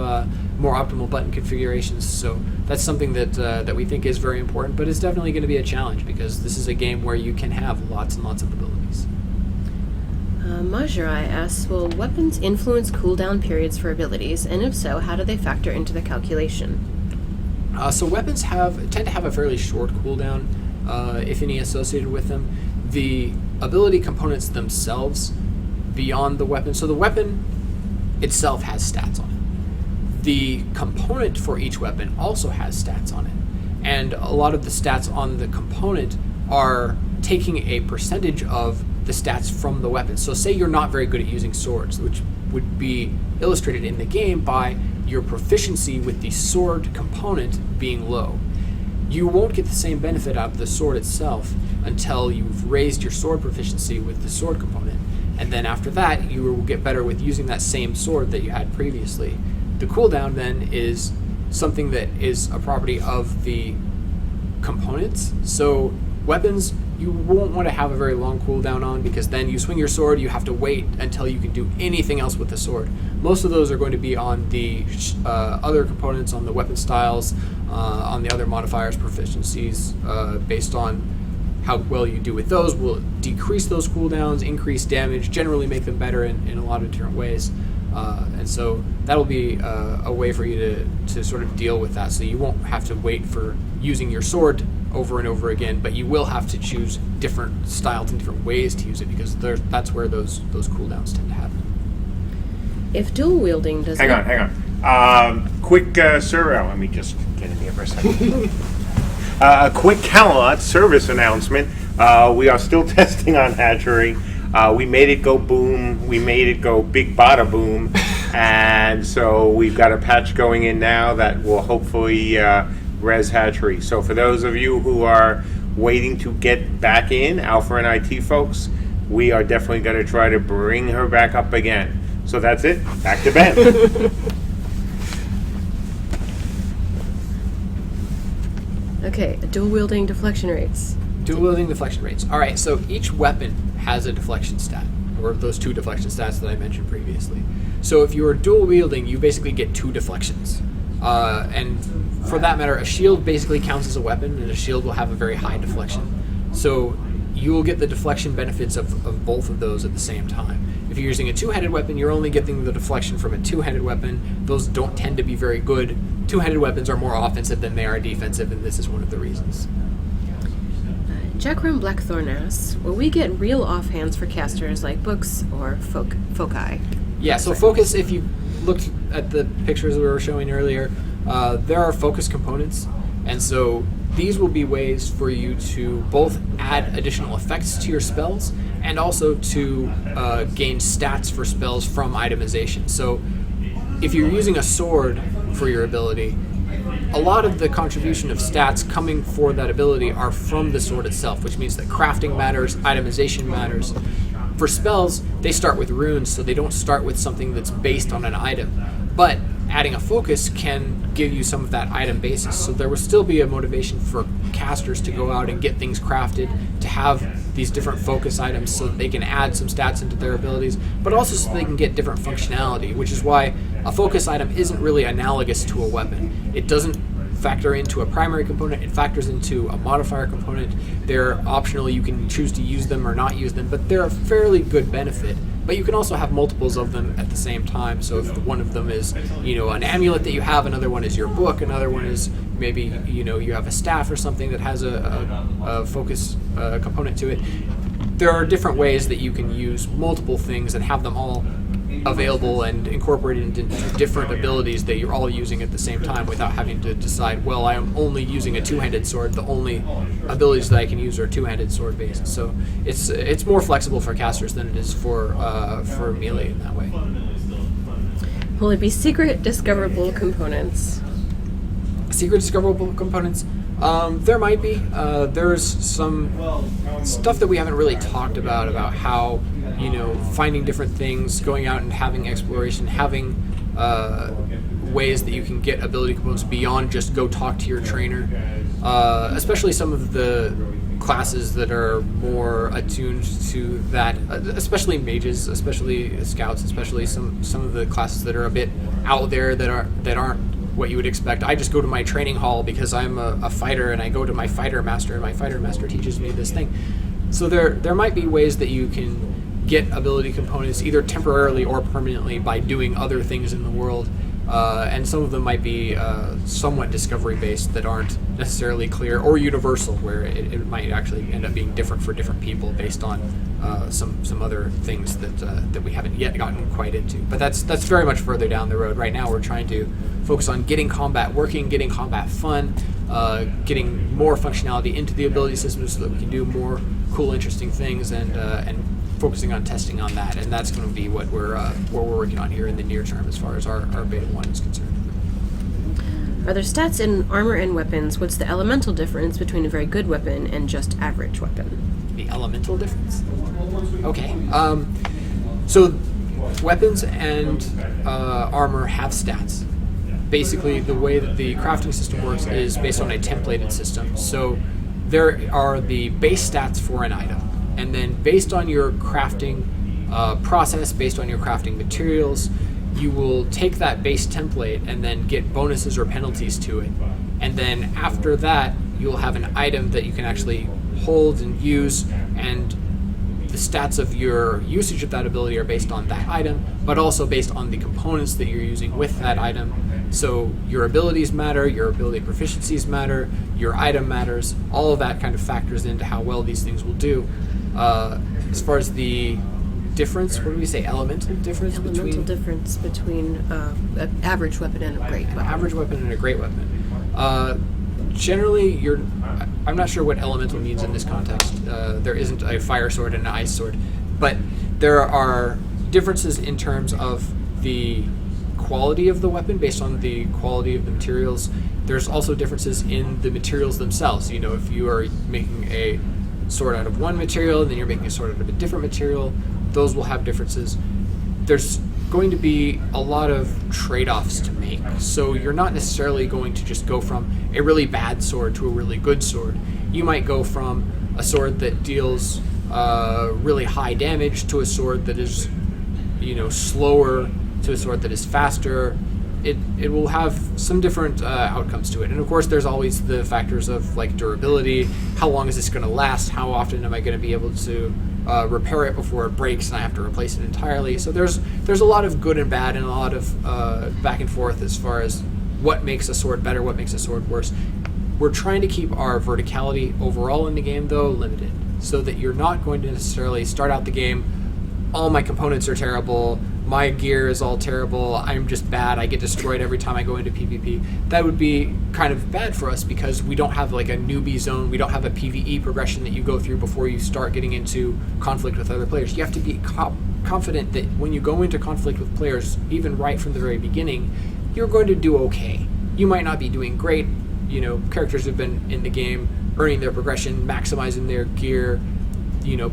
Speaker 2: more optimal button configurations. So that's something that we think is very important, but it's definitely going to be a challenge because this is a game where you can have lots and lots of abilities.
Speaker 1: Majurai asks, will weapons influence cooldown periods for abilities, and if so, how do they factor into the calculation?
Speaker 2: So weapons tend to have a fairly short cooldown, if any, associated with them. The ability components themselves beyond the weapon, so the weapon itself has stats on it. The component for each weapon also has stats on it, and a lot of the stats on the component are taking a percentage of the stats from the weapon. So say you're not very good at using swords, which would be illustrated in the game by your proficiency with the sword component being low. You won't get the same benefit out of the sword itself until you've raised your sword proficiency with the sword component, and then after that you will get better with using that same sword that you had previously. The cooldown then is something that is a property of the components. So weapons you won't want to have a very long cooldown on, because then you swing your sword, you have to wait until you can do anything else with the sword. Most of those are going to be on the other components, on the weapon styles, on the other modifiers, proficiencies, based on how well you do with those will decrease those cooldowns, increase damage, generally make them better in a lot of different ways. And so that'll be a way for you to sort of deal with that. So you won't have to wait for using your sword over and over again, but you will have to choose different styles and different ways to use it, because that's where those cooldowns tend to happen.
Speaker 1: If dual wielding does
Speaker 3: Hang on. Quick let me just get in here for a second. A quick Camelot service announcement. We are still testing on hatchery. We made it go boom. We made it go big bada boom. And so we've got a patch going in now that will hopefully res hatchery. So for those of you who are waiting to get back in, Alpha and IT folks, we are definitely going to try to bring her back up again. So that's it. Back to Ben.
Speaker 1: Okay, dual wielding deflection rates.
Speaker 2: Dual wielding deflection rates. All right, so each weapon has a deflection stat, or those two deflection stats that I mentioned previously. So if you are dual wielding, you basically get 2 deflections. And for that matter, a shield basically counts as a weapon, and a shield will have a very high deflection. So you will get the deflection benefits of both of those at the same time. If you're using a 2-handed weapon, you're only getting the deflection from a 2-handed weapon. Those don't tend to be very good. 2-handed weapons are more offensive than they are defensive, and this is one of the reasons.
Speaker 1: Jackram Blackthorn asks, will we get real offhands for casters like books or foci?
Speaker 2: Yeah, so focus, if you looked at the pictures we were showing earlier, there are focus components, and so these will be ways for you to both add additional effects to your spells and also to gain stats for spells from itemization. So if you're using a sword for your ability, a lot of the contribution of stats coming for that ability are from the sword itself, which means that crafting matters, itemization matters. For spells, they start with runes, so they don't start with something that's based on an item. But adding a focus can give you some of that item basis. So there will still be a motivation for casters to go out and get things crafted, to have these different focus items so that they can add some stats into their abilities, but also so they can get different functionality, which is why a focus item isn't really analogous to a weapon. It doesn't factor into a primary component, it factors into a modifier component. They're optional, you can choose to use them or not use them, but they're a fairly good benefit. But you can also have multiples of them at the same time. So if one of them is, an amulet that you have, another one is your book, another one is maybe, you have a staff or something that has a focus component to it. There are different ways that you can use multiple things and have them all available and incorporated into different abilities that you're all using at the same time without having to decide, well, I am only using a 2-handed sword. The only abilities that I can use are 2-handed sword based. So it's more flexible for casters than it is for melee in that way.
Speaker 1: Will it be secret discoverable components?
Speaker 2: Secret discoverable components? There might be. There's some stuff that we haven't really talked about how, finding different things, going out and having exploration, having ways that you can get ability components beyond just go talk to your trainer. Especially some of the classes that are more attuned to that, especially mages, especially scouts, especially some of the classes that are a bit out there that aren't what you would expect. I just go to my training hall because I'm a fighter, and I go to my fighter master, and my fighter master teaches me this thing. So there might be ways that you can get ability components either temporarily or permanently by doing other things in the world. And some of them might be somewhat discovery-based that aren't necessarily clear, or universal, where it might actually end up being different for different people based on some other things that we haven't yet gotten quite into. But that's very much further down the road. Right now we're trying to focus on getting combat working, getting combat fun, getting more functionality into the ability system so that we can do more cool, interesting things, and focusing on testing on that, and that's going to be what we're working on here in the near term as far as our beta 1 is concerned.
Speaker 1: Are there stats in armor and weapons? What's the elemental difference between a very good weapon and just average weapon?
Speaker 2: The elemental difference? Okay. So weapons and armor have stats. Basically, the way that the crafting system works is based on a templated system. So there are the base stats for an item. And then based on your crafting process, based on your crafting materials, you will take that base template and then get bonuses or penalties to it. And then after that, you'll have an item that you can actually hold and use, and the stats of your usage of that ability are based on that item, but also based on the components that you're using with that item. So your abilities matter, your ability proficiencies matter, your item matters, all of that kind of factors into how well these things will do. As far as the difference, what do we say? Elemental difference
Speaker 1: between an average weapon and a great weapon.
Speaker 2: Average weapon and a great weapon. Generally, I'm not sure what elemental means in this context. There isn't a fire sword and an ice sword, but there are differences in terms of the quality of the weapon based on the quality of the materials. There's also differences in the materials themselves. You know, if you are making a sword out of one material and then you're making a sword out of a different material, those will have differences. There's going to be a lot of trade-offs to make, so you're not necessarily going to just go from a really bad sword to a really good sword. You might go from a sword that deals really high damage to a sword that is, slower, to a sword that is faster. It will have some different outcomes to it. And of course, there's always the factors of like durability. How long is this going to last? How often am I going to be able to repair it before it breaks and I have to replace it entirely? So there's a lot of good and bad, and a lot of back and forth as far as what makes a sword better, what makes a sword worse. We're trying to keep our verticality overall in the game, though, limited, so that you're not going to necessarily start out the game, all my components are terrible, my gear is all terrible, I'm just bad, I get destroyed every time I go into PvP. That would be kind of bad for us because we don't have like a newbie zone, we don't have a PvE progression that you go through before you start getting into conflict with other players. You have to be confident that when you go into conflict with players, even right from the very beginning, you're going to do okay. You might not be doing great, characters have been in the game, earning their progression, maximizing their gear,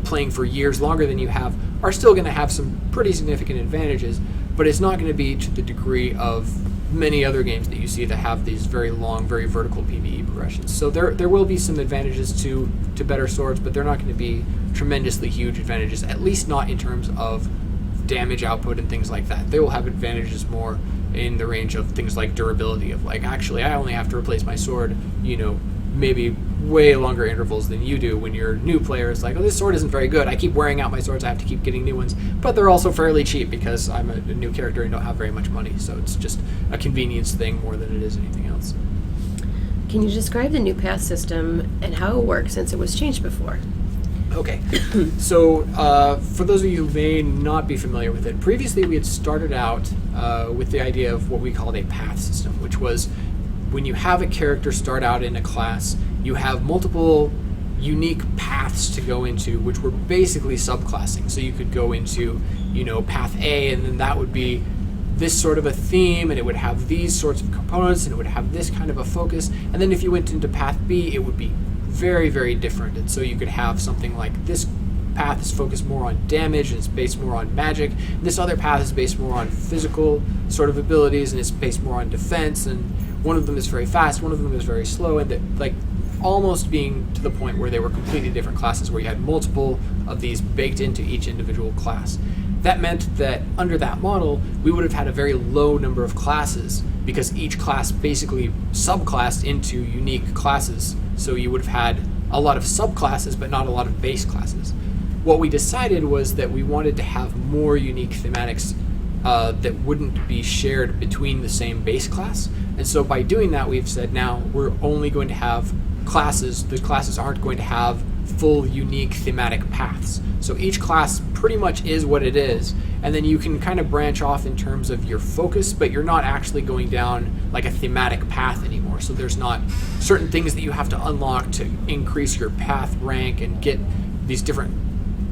Speaker 2: playing for years longer than you have, are still going to have some pretty significant advantages, but it's not going to be to the degree of many other games that you see that have these very long, very vertical PvE progressions. So there will be some advantages to better swords, but they're not going to be tremendously huge advantages, at least not in terms of damage output and things like that. They will have advantages more in the range of things like durability, of like, actually I only have to replace my sword, maybe way longer intervals than you do when you're a new player. It's like, oh, this sword isn't very good, I keep wearing out my swords, I have to keep getting new ones, but they're also fairly cheap because I'm a new character and don't have very much money, so it's just a convenience thing more than it is anything else.
Speaker 1: Can you describe the new path system and how it works since it was changed before?
Speaker 2: Okay, so for those of you who may not be familiar with it, previously we had started out with the idea of what we called a path system, which was when you have a character start out in a class, you have multiple unique paths to go into, which were basically subclassing. So you could go into, path A, and then that would be this sort of a theme, and it would have these sorts of components, and it would have this kind of a focus. And then if you went into path B, it would be very, very different. And so you could have something like this path is focused more on damage and it's based more on magic. This other path is based more on physical sort of abilities and it's based more on defense. And one of them is very fast, one of them is very slow, and almost being to the point where they were completely different classes, where you had multiple of these baked into each individual class. That meant that under that model, we would have had a very low number of classes because each class basically subclassed into unique classes. So you would have had a lot of subclasses, but not a lot of base classes. What we decided was that we wanted to have more unique thematics that wouldn't be shared between the same base class. And so by doing that, we've said now we're only going to have classes. The classes aren't going to have full unique thematic paths. So each class pretty much is what it is, and then you can kind of branch off in terms of your focus, but you're not actually going down like a thematic path anymore. So there's not certain things that you have to unlock to increase your path rank and get these different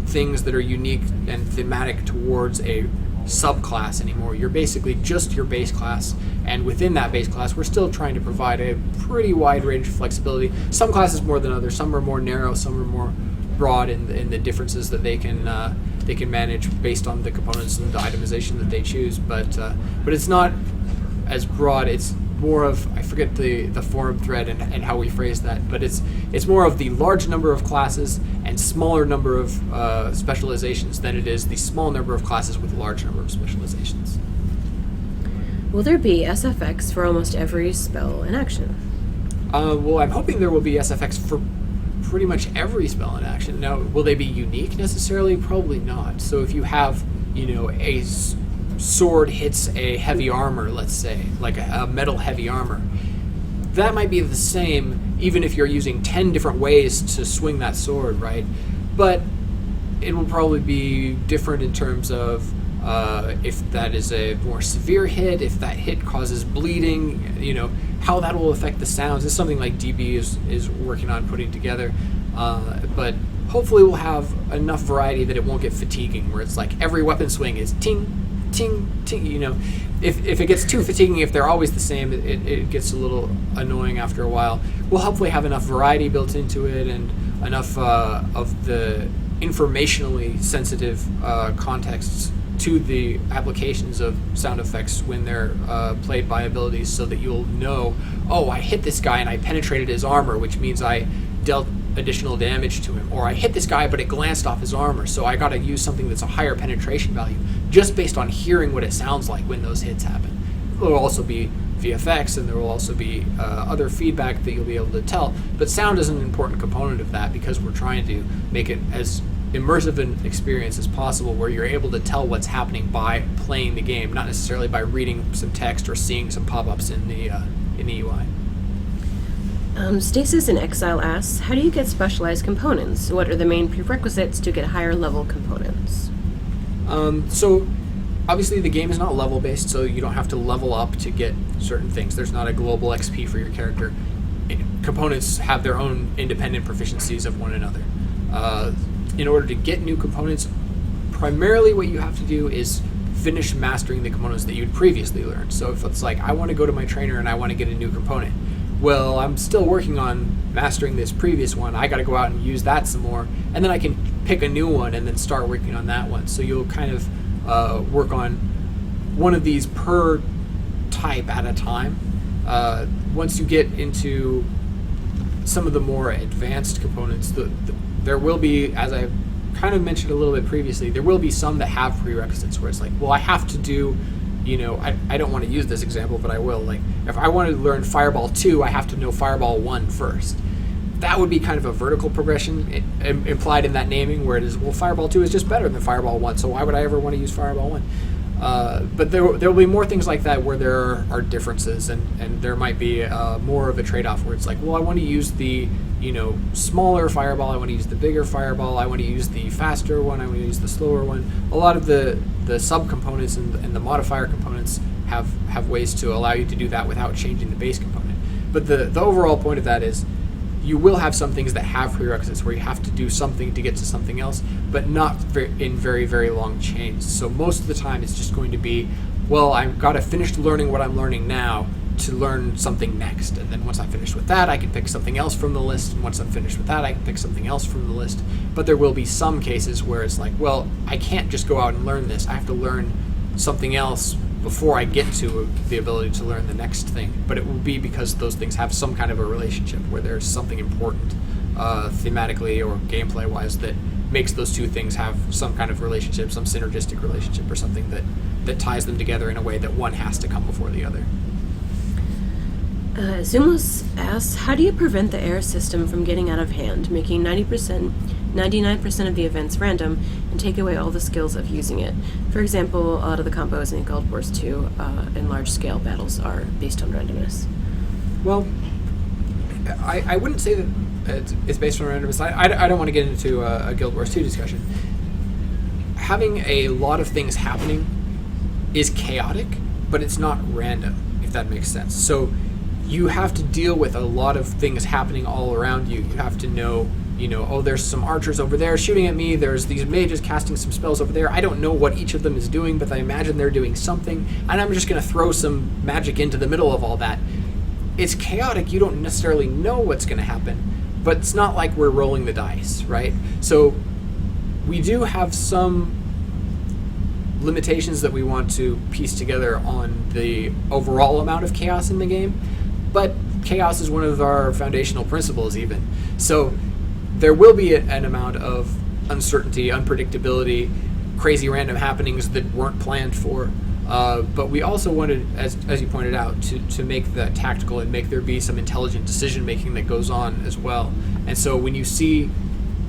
Speaker 2: things that are unique and thematic towards a subclass anymore. You're basically just your base class, and within that base class we're still trying to provide a pretty wide range of flexibility. Some classes more than others, some are more narrow, some are more broad in the differences that they can manage based on the components and the itemization that they choose, but it's not as broad. It's more of, I forget the forum thread and how we phrase that, but it's more of the large number of classes and smaller number of specializations than it is the small number of classes with a large number of specializations.
Speaker 1: Will there be SFX for almost every spell and action?
Speaker 2: Well, I'm hoping there will be SFX for pretty much every spell in action. Now, will they be unique necessarily? Probably not. So if you have, a sword hits a heavy armor, let's say, like a metal heavy armor, that might be the same even if you're using 10 different ways to swing that sword, right? But it will probably be different in terms of if that is a more severe hit, if that hit causes bleeding, how that will affect the sounds. It's something like DB is working on putting together. But hopefully we'll have enough variety that it won't get fatiguing, where it's like every weapon swing is ting, ting, ting. If it gets too fatiguing, if they're always the same, it gets a little annoying after a while. We'll hopefully have enough variety built into it and enough of the informationally sensitive contexts to the applications of sound effects when they're played by abilities, so that you'll know, oh, I hit this guy and I penetrated his armor, which means I dealt additional damage to him, or I hit this guy but it glanced off his armor, so I got to use something that's a higher penetration value just based on hearing what it sounds like when those hits happen. There will also be VFX, and there will also be other feedback that you'll be able to tell, but sound is an important component of that because we're trying to make it as immersive an experience as possible, where you're able to tell what's happening by playing the game, not necessarily by reading some text or seeing some pop-ups in the UI.
Speaker 1: Stasis in Exile asks, how do you get specialized components? What are the main prerequisites to get higher level components?
Speaker 2: So obviously the game is not level based, so you don't have to level up to get certain things. There's not a global XP for your character. Components have their own independent proficiencies of one another. In order to get new components, primarily what you have to do is finish mastering the components that you'd previously learned. So if it's like, I want to go to my trainer and I want to get a new component, well, I'm still working on mastering this previous one, I got to go out and use that some more, and then I can pick a new one and then start working on that one. So you'll kind of work on one of these per type at a time. Once you get into some of the more advanced components, there will be, as I kind of mentioned a little bit previously, there will be some that have prerequisites where it's like, well, I have to do, I don't want to use this example, but I will. Like, if I wanted to learn Fireball 2, I have to know Fireball 1 first. That would be kind of a vertical progression implied in that naming, where it is, well, Fireball 2 is just better than Fireball 1, so why would I ever want to use Fireball 1? But there will be more things like that where there are differences, and there might be more of a trade-off where it's like, well, I want to use the smaller fireball, I want to use the bigger fireball, I want to use the faster one, I want to use the slower one. A lot of the subcomponents and the modifier components have ways to allow you to do that without changing the base component. But the overall point of that is, you will have some things that have prerequisites where you have to do something to get to something else, but not in very, very long chains. So most of the time it's just going to be, well, I've got to finish learning what I'm learning now to learn something next. And then once I'm finished with that, I can pick something else from the list. And once I'm finished with that, I can pick something else from the list. But there will be some cases where it's like, well, I can't just go out and learn this. I have to learn something else before I get to the ability to learn the next thing. But it will be because those things have some kind of a relationship where there's something important thematically or gameplay-wise that makes those two things have some kind of relationship, some synergistic relationship or something that ties them together in a way that one has to come before the other.
Speaker 1: Zumos asks, how do you prevent the air system from getting out of hand, making 99% of the events random, and take away all the skills of using it? For example, a lot of the combos in Guild Wars 2 and large-scale battles are based on randomness.
Speaker 2: Well, I wouldn't say that it's based on randomness. I don't want to get into a Guild Wars 2 discussion. Having a lot of things happening is chaotic, but it's not random, if that makes sense. So you have to deal with a lot of things happening all around you. You have to know, oh, there's some archers over there shooting at me. There's these mages casting some spells over there. I don't know what each of them is doing, but I imagine they're doing something. And I'm just going to throw some magic into the middle of all that. It's chaotic. You don't necessarily know what's going to happen, but it's not like we're rolling the dice, right? So we do have some limitations that we want to piece together on the overall amount of chaos in the game. But chaos is one of our foundational principles even. So there will be an amount of uncertainty, unpredictability, crazy random happenings that weren't planned for. But we also wanted, as you pointed out, to make that tactical and make there be some intelligent decision making that goes on as well. And so when you see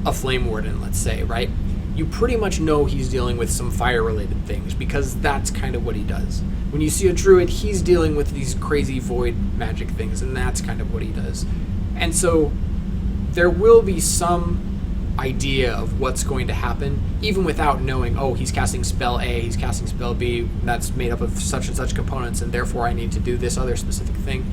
Speaker 2: a Flame Warden, let's say, right, you pretty much know he's dealing with some fire-related things because that's kind of what he does. When you see a druid, he's dealing with these crazy void magic things, and that's kind of what he does. And so there will be some idea of what's going to happen, even without knowing, oh, he's casting spell A, he's casting spell B, that's made up of such and such components, and therefore I need to do this other specific thing.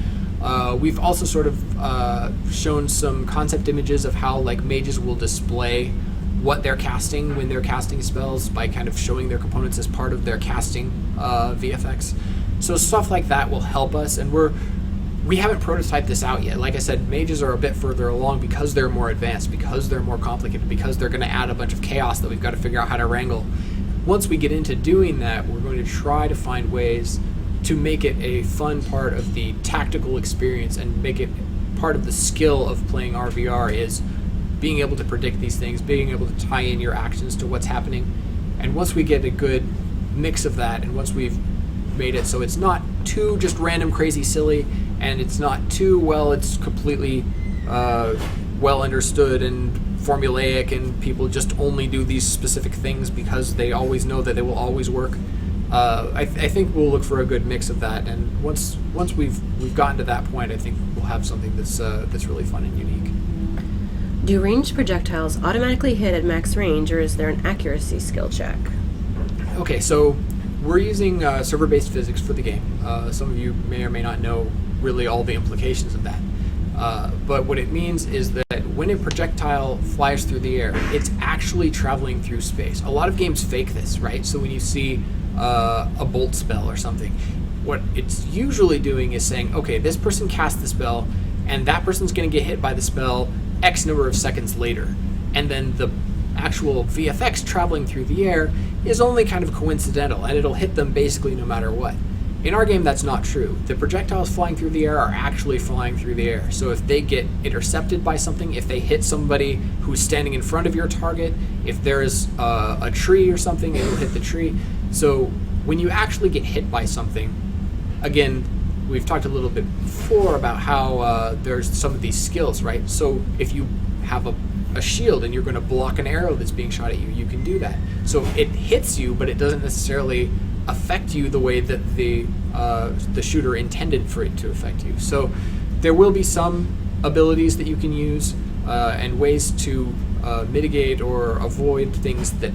Speaker 2: We've also sort of shown some concept images of how like mages will display what they're casting when they're casting spells by kind of showing their components as part of their casting VFX. So stuff like that will help us, and we haven't prototyped this out yet. Like I said, mages are a bit further along because they're more advanced, because they're more complicated, because they're going to add a bunch of chaos that we've got to figure out how to wrangle. Once we get into doing that, we're going to try to find ways to make it a fun part of the tactical experience and make it part of the skill of playing RVR is being able to predict these things, being able to tie in your actions to what's happening. And once we get a good mix of that, and once we've made it so it's not too just random, crazy, silly, and it's not too, well, it's completely well understood and formulaic, and people just only do these specific things because they always know that they will always work. I think we'll look for a good mix of that, and once we've gotten to that point, I think we'll have something that's really fun and unique.
Speaker 1: Do ranged projectiles automatically hit at max range, or is there an accuracy skill check?
Speaker 2: Okay, so we're using server-based physics for the game. Some of you may or may not know really all the implications of that. But what it means is that when a projectile flies through the air, it's actually traveling through space. A lot of games fake this, right? So when you see a bolt spell or something, what it's usually doing is saying, okay, this person cast the spell, and that person's going to get hit by the spell X number of seconds later. And then the actual VFX traveling through the air is only kind of coincidental, and it'll hit them basically no matter what. In our game, that's not true. The projectiles flying through the air are actually flying through the air. So if they get intercepted by something, if they hit somebody who's standing in front of your target, if there's a tree or something, it'll hit the tree. So when you actually get hit by something, again, we've talked a little bit before about how there's some of these skills, right? So if you have a shield and you're going to block an arrow that's being shot at you, you can do that. So it hits you, but it doesn't necessarily affect you the way that the shooter intended for it to affect you. So there will be some abilities that you can use and ways to mitigate or avoid things that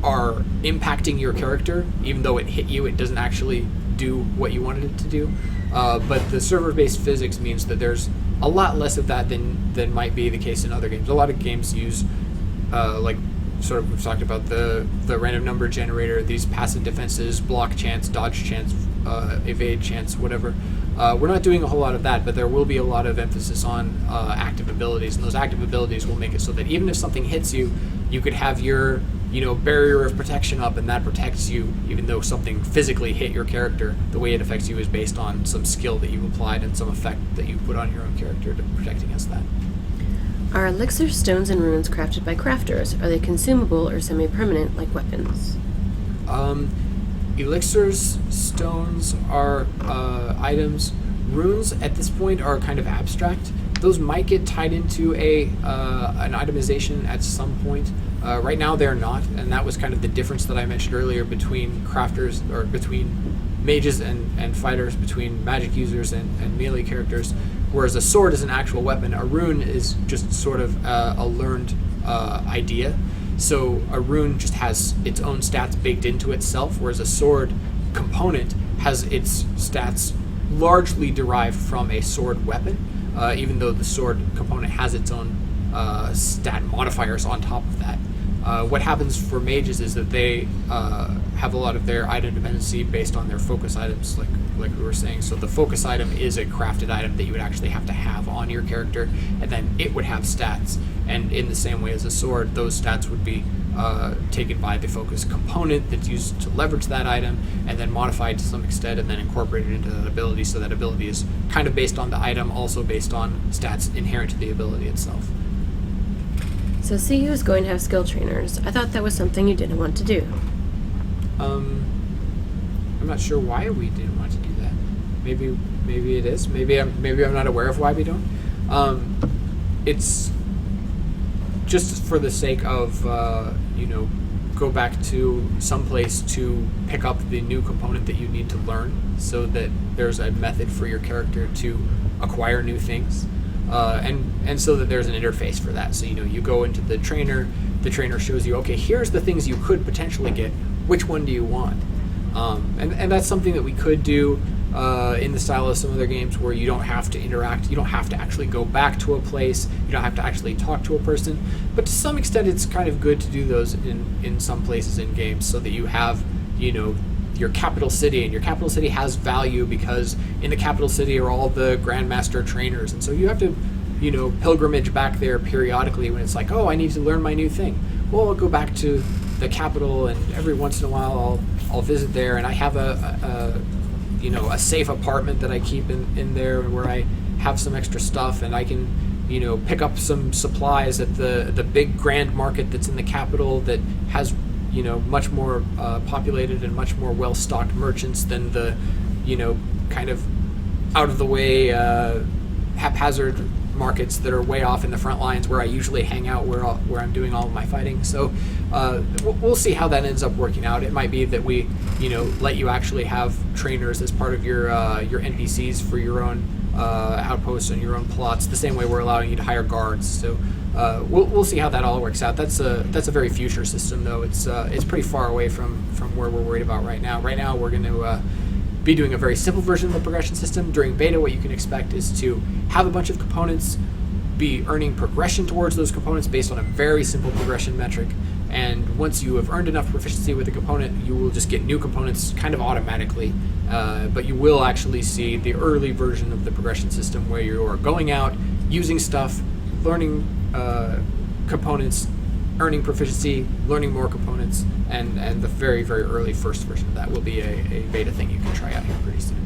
Speaker 2: are impacting your character. Even though it hit you, it doesn't actually do what you wanted it to do. But the server-based physics means that there's a lot less of that than might be the case in other games. A lot of games use like sort of we've talked about the random number generator, these passive defenses, block chance, dodge chance, evade chance, whatever. We're not doing a whole lot of that, but there will be a lot of emphasis on active abilities, and those active abilities will make it so that even if something hits you, you could have your barrier of protection up, and that protects you even though something physically hit your character. The way it affects you is based on some skill that you've applied and some effect that you put on your own character to protect against that.
Speaker 1: Are elixir stones and runes crafted by crafters? Are they consumable or semi-permanent like weapons?
Speaker 2: Elixirs, stones are items. Runes at this point are kind of abstract. Those might get tied into an itemization at some point. Right now they're not, and that was kind of the difference that I mentioned earlier between crafters, or between mages and fighters, between magic users and melee characters. Whereas a sword is an actual weapon, a rune is just sort of a learned idea. So a rune just has its own stats baked into itself, whereas a sword component has its stats largely derived from a sword weapon, even though the sword component has its own stat modifiers on top of that. What happens for mages is that they have a lot of their item dependency based on their focus items, like we were saying. So the focus item is a crafted item that you would actually have to have on your character, and then it would have stats. And in the same way as a sword, those stats would be taken by the focus component that's used to leverage that item, and then modified to some extent, and then incorporated into that ability. So that ability is kind of based on the item, also based on stats inherent to the ability itself.
Speaker 1: So CU is going to have skill trainers. I thought that was something you didn't want to do.
Speaker 2: I'm not sure why we didn't want to do that. Maybe it is. Maybe I'm not aware of why we don't. It's just for the sake of go back to some place to pick up the new component that you need to learn, so that there's a method for your character to acquire new things. And so that there's an interface for that. So, you go into the trainer shows you, okay, here's the things you could potentially get. Which one do you want? And that's something that we could do in the style of some other games where you don't have to interact. You don't have to actually go back to a place. You don't have to actually talk to a person. But to some extent, it's kind of good to do those in some places in games, so that you have, your capital city, and your capital city has value because in the capital city are all the grandmaster trainers, and so you have to pilgrimage back there periodically when it's like, oh, I need to learn my new thing. Well, I'll go back to the capital, and every once in a while I'll visit there, and I have a safe apartment that I keep in there where I have some extra stuff, and I can pick up some supplies at the big grand market that's in the capital that has much more populated and much more well-stocked merchants than the, kind of out-of-the-way haphazard markets that are way off in the front lines where I usually hang out, where I'm doing all of my fighting. So we'll see how that ends up working out. It might be that we, let you actually have trainers as part of your NPCs for your own outposts and your own plots, the same way we're allowing you to hire guards. So we'll see how that all works out. That's a very future system, though. It's pretty far away from where we're worried about right now. Right now, we're going to be doing a very simple version of the progression system. During beta, what you can expect is to have a bunch of components, be earning progression towards those components based on a very simple progression metric. And once you have earned enough proficiency with a component, you will just get new components kind of automatically. But you will actually see the early version of the progression system where you are going out, using stuff, learning components, earning proficiency, learning more components, and the very, very early first version of that will be a beta thing you can try out here pretty soon.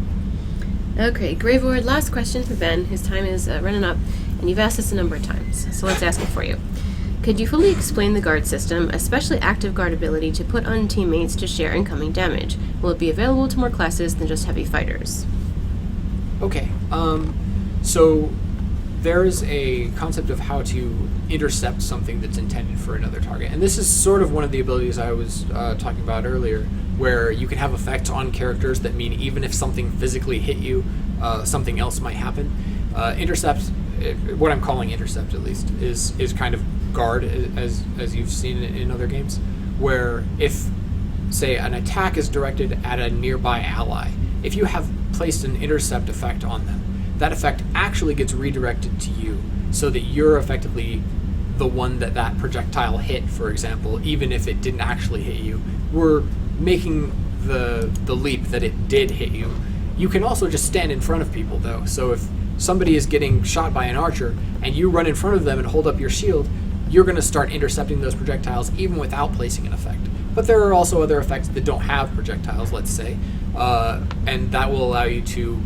Speaker 1: Okay, Graveward, last question for Ben. His time is running up, and you've asked this a number of times, so let's ask it for you. Could you fully explain the guard system, especially active guard ability, to put on teammates to share incoming damage? Will it be available to more classes than just heavy fighters?
Speaker 2: Okay, so there's a concept of how to intercept something that's intended for another target. And this is sort of one of the abilities I was talking about earlier, where you can have effects on characters that mean even if something physically hit you, something else might happen. Intercept, what I'm calling intercept at least, is kind of guard, as you've seen in other games, where if, say, an attack is directed at a nearby ally, if you have placed an intercept effect on them, that effect actually gets redirected to you, so that you're effectively the one that projectile hit, for example, even if it didn't actually hit you. We're making the leap that it did hit you, You can also just stand in front of people, though. So if somebody is getting shot by an archer and you run in front of them and hold up your shield, you're going to start intercepting those projectiles even without placing an effect. But there are also other effects that don't have projectiles, let's say, and that will allow you to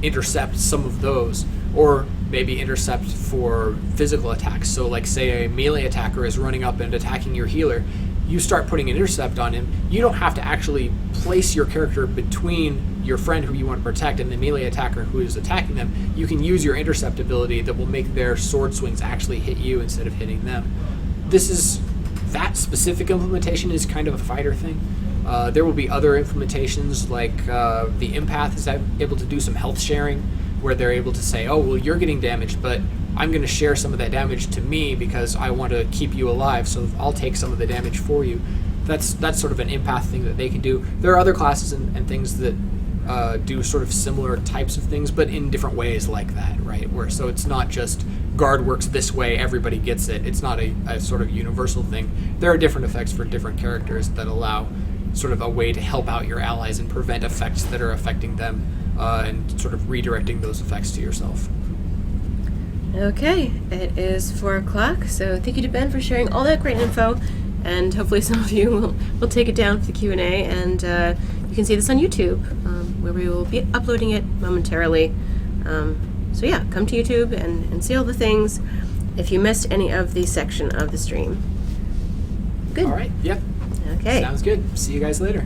Speaker 2: intercept some of those, or maybe intercept for physical attacks. So like say a melee attacker is running up and attacking your healer, you start putting an intercept on him, you don't have to actually place your character between your friend who you want to protect and the melee attacker who is attacking them. You can use your intercept ability that will make their sword swings actually hit you instead of hitting them. That specific implementation is kind of a fighter thing. There will be other implementations, like the empath is able to do some health sharing, where they're able to say, oh, well, you're getting damaged, but I'm going to share some of that damage to me because I want to keep you alive, so I'll take some of the damage for you. That's sort of an empath thing that they can do. There are other classes and things that do sort of similar types of things, but in different ways like that, right? So it's not just guard works this way, everybody gets it. It's not a sort of universal thing. There are different effects for different characters that allow sort of a way to help out your allies and prevent effects that are affecting them, and sort of redirecting those effects to yourself.
Speaker 1: Okay, it is 4 o'clock, so thank you to Ben for sharing all that great info, and hopefully some of you will take it down for the Q&A, and you can see this on YouTube, where we will be uploading it momentarily. So yeah, come to YouTube and see all the things if you missed any of the section of the stream. Good.
Speaker 2: All right, yep.
Speaker 1: Okay.
Speaker 2: Sounds good. See you guys later.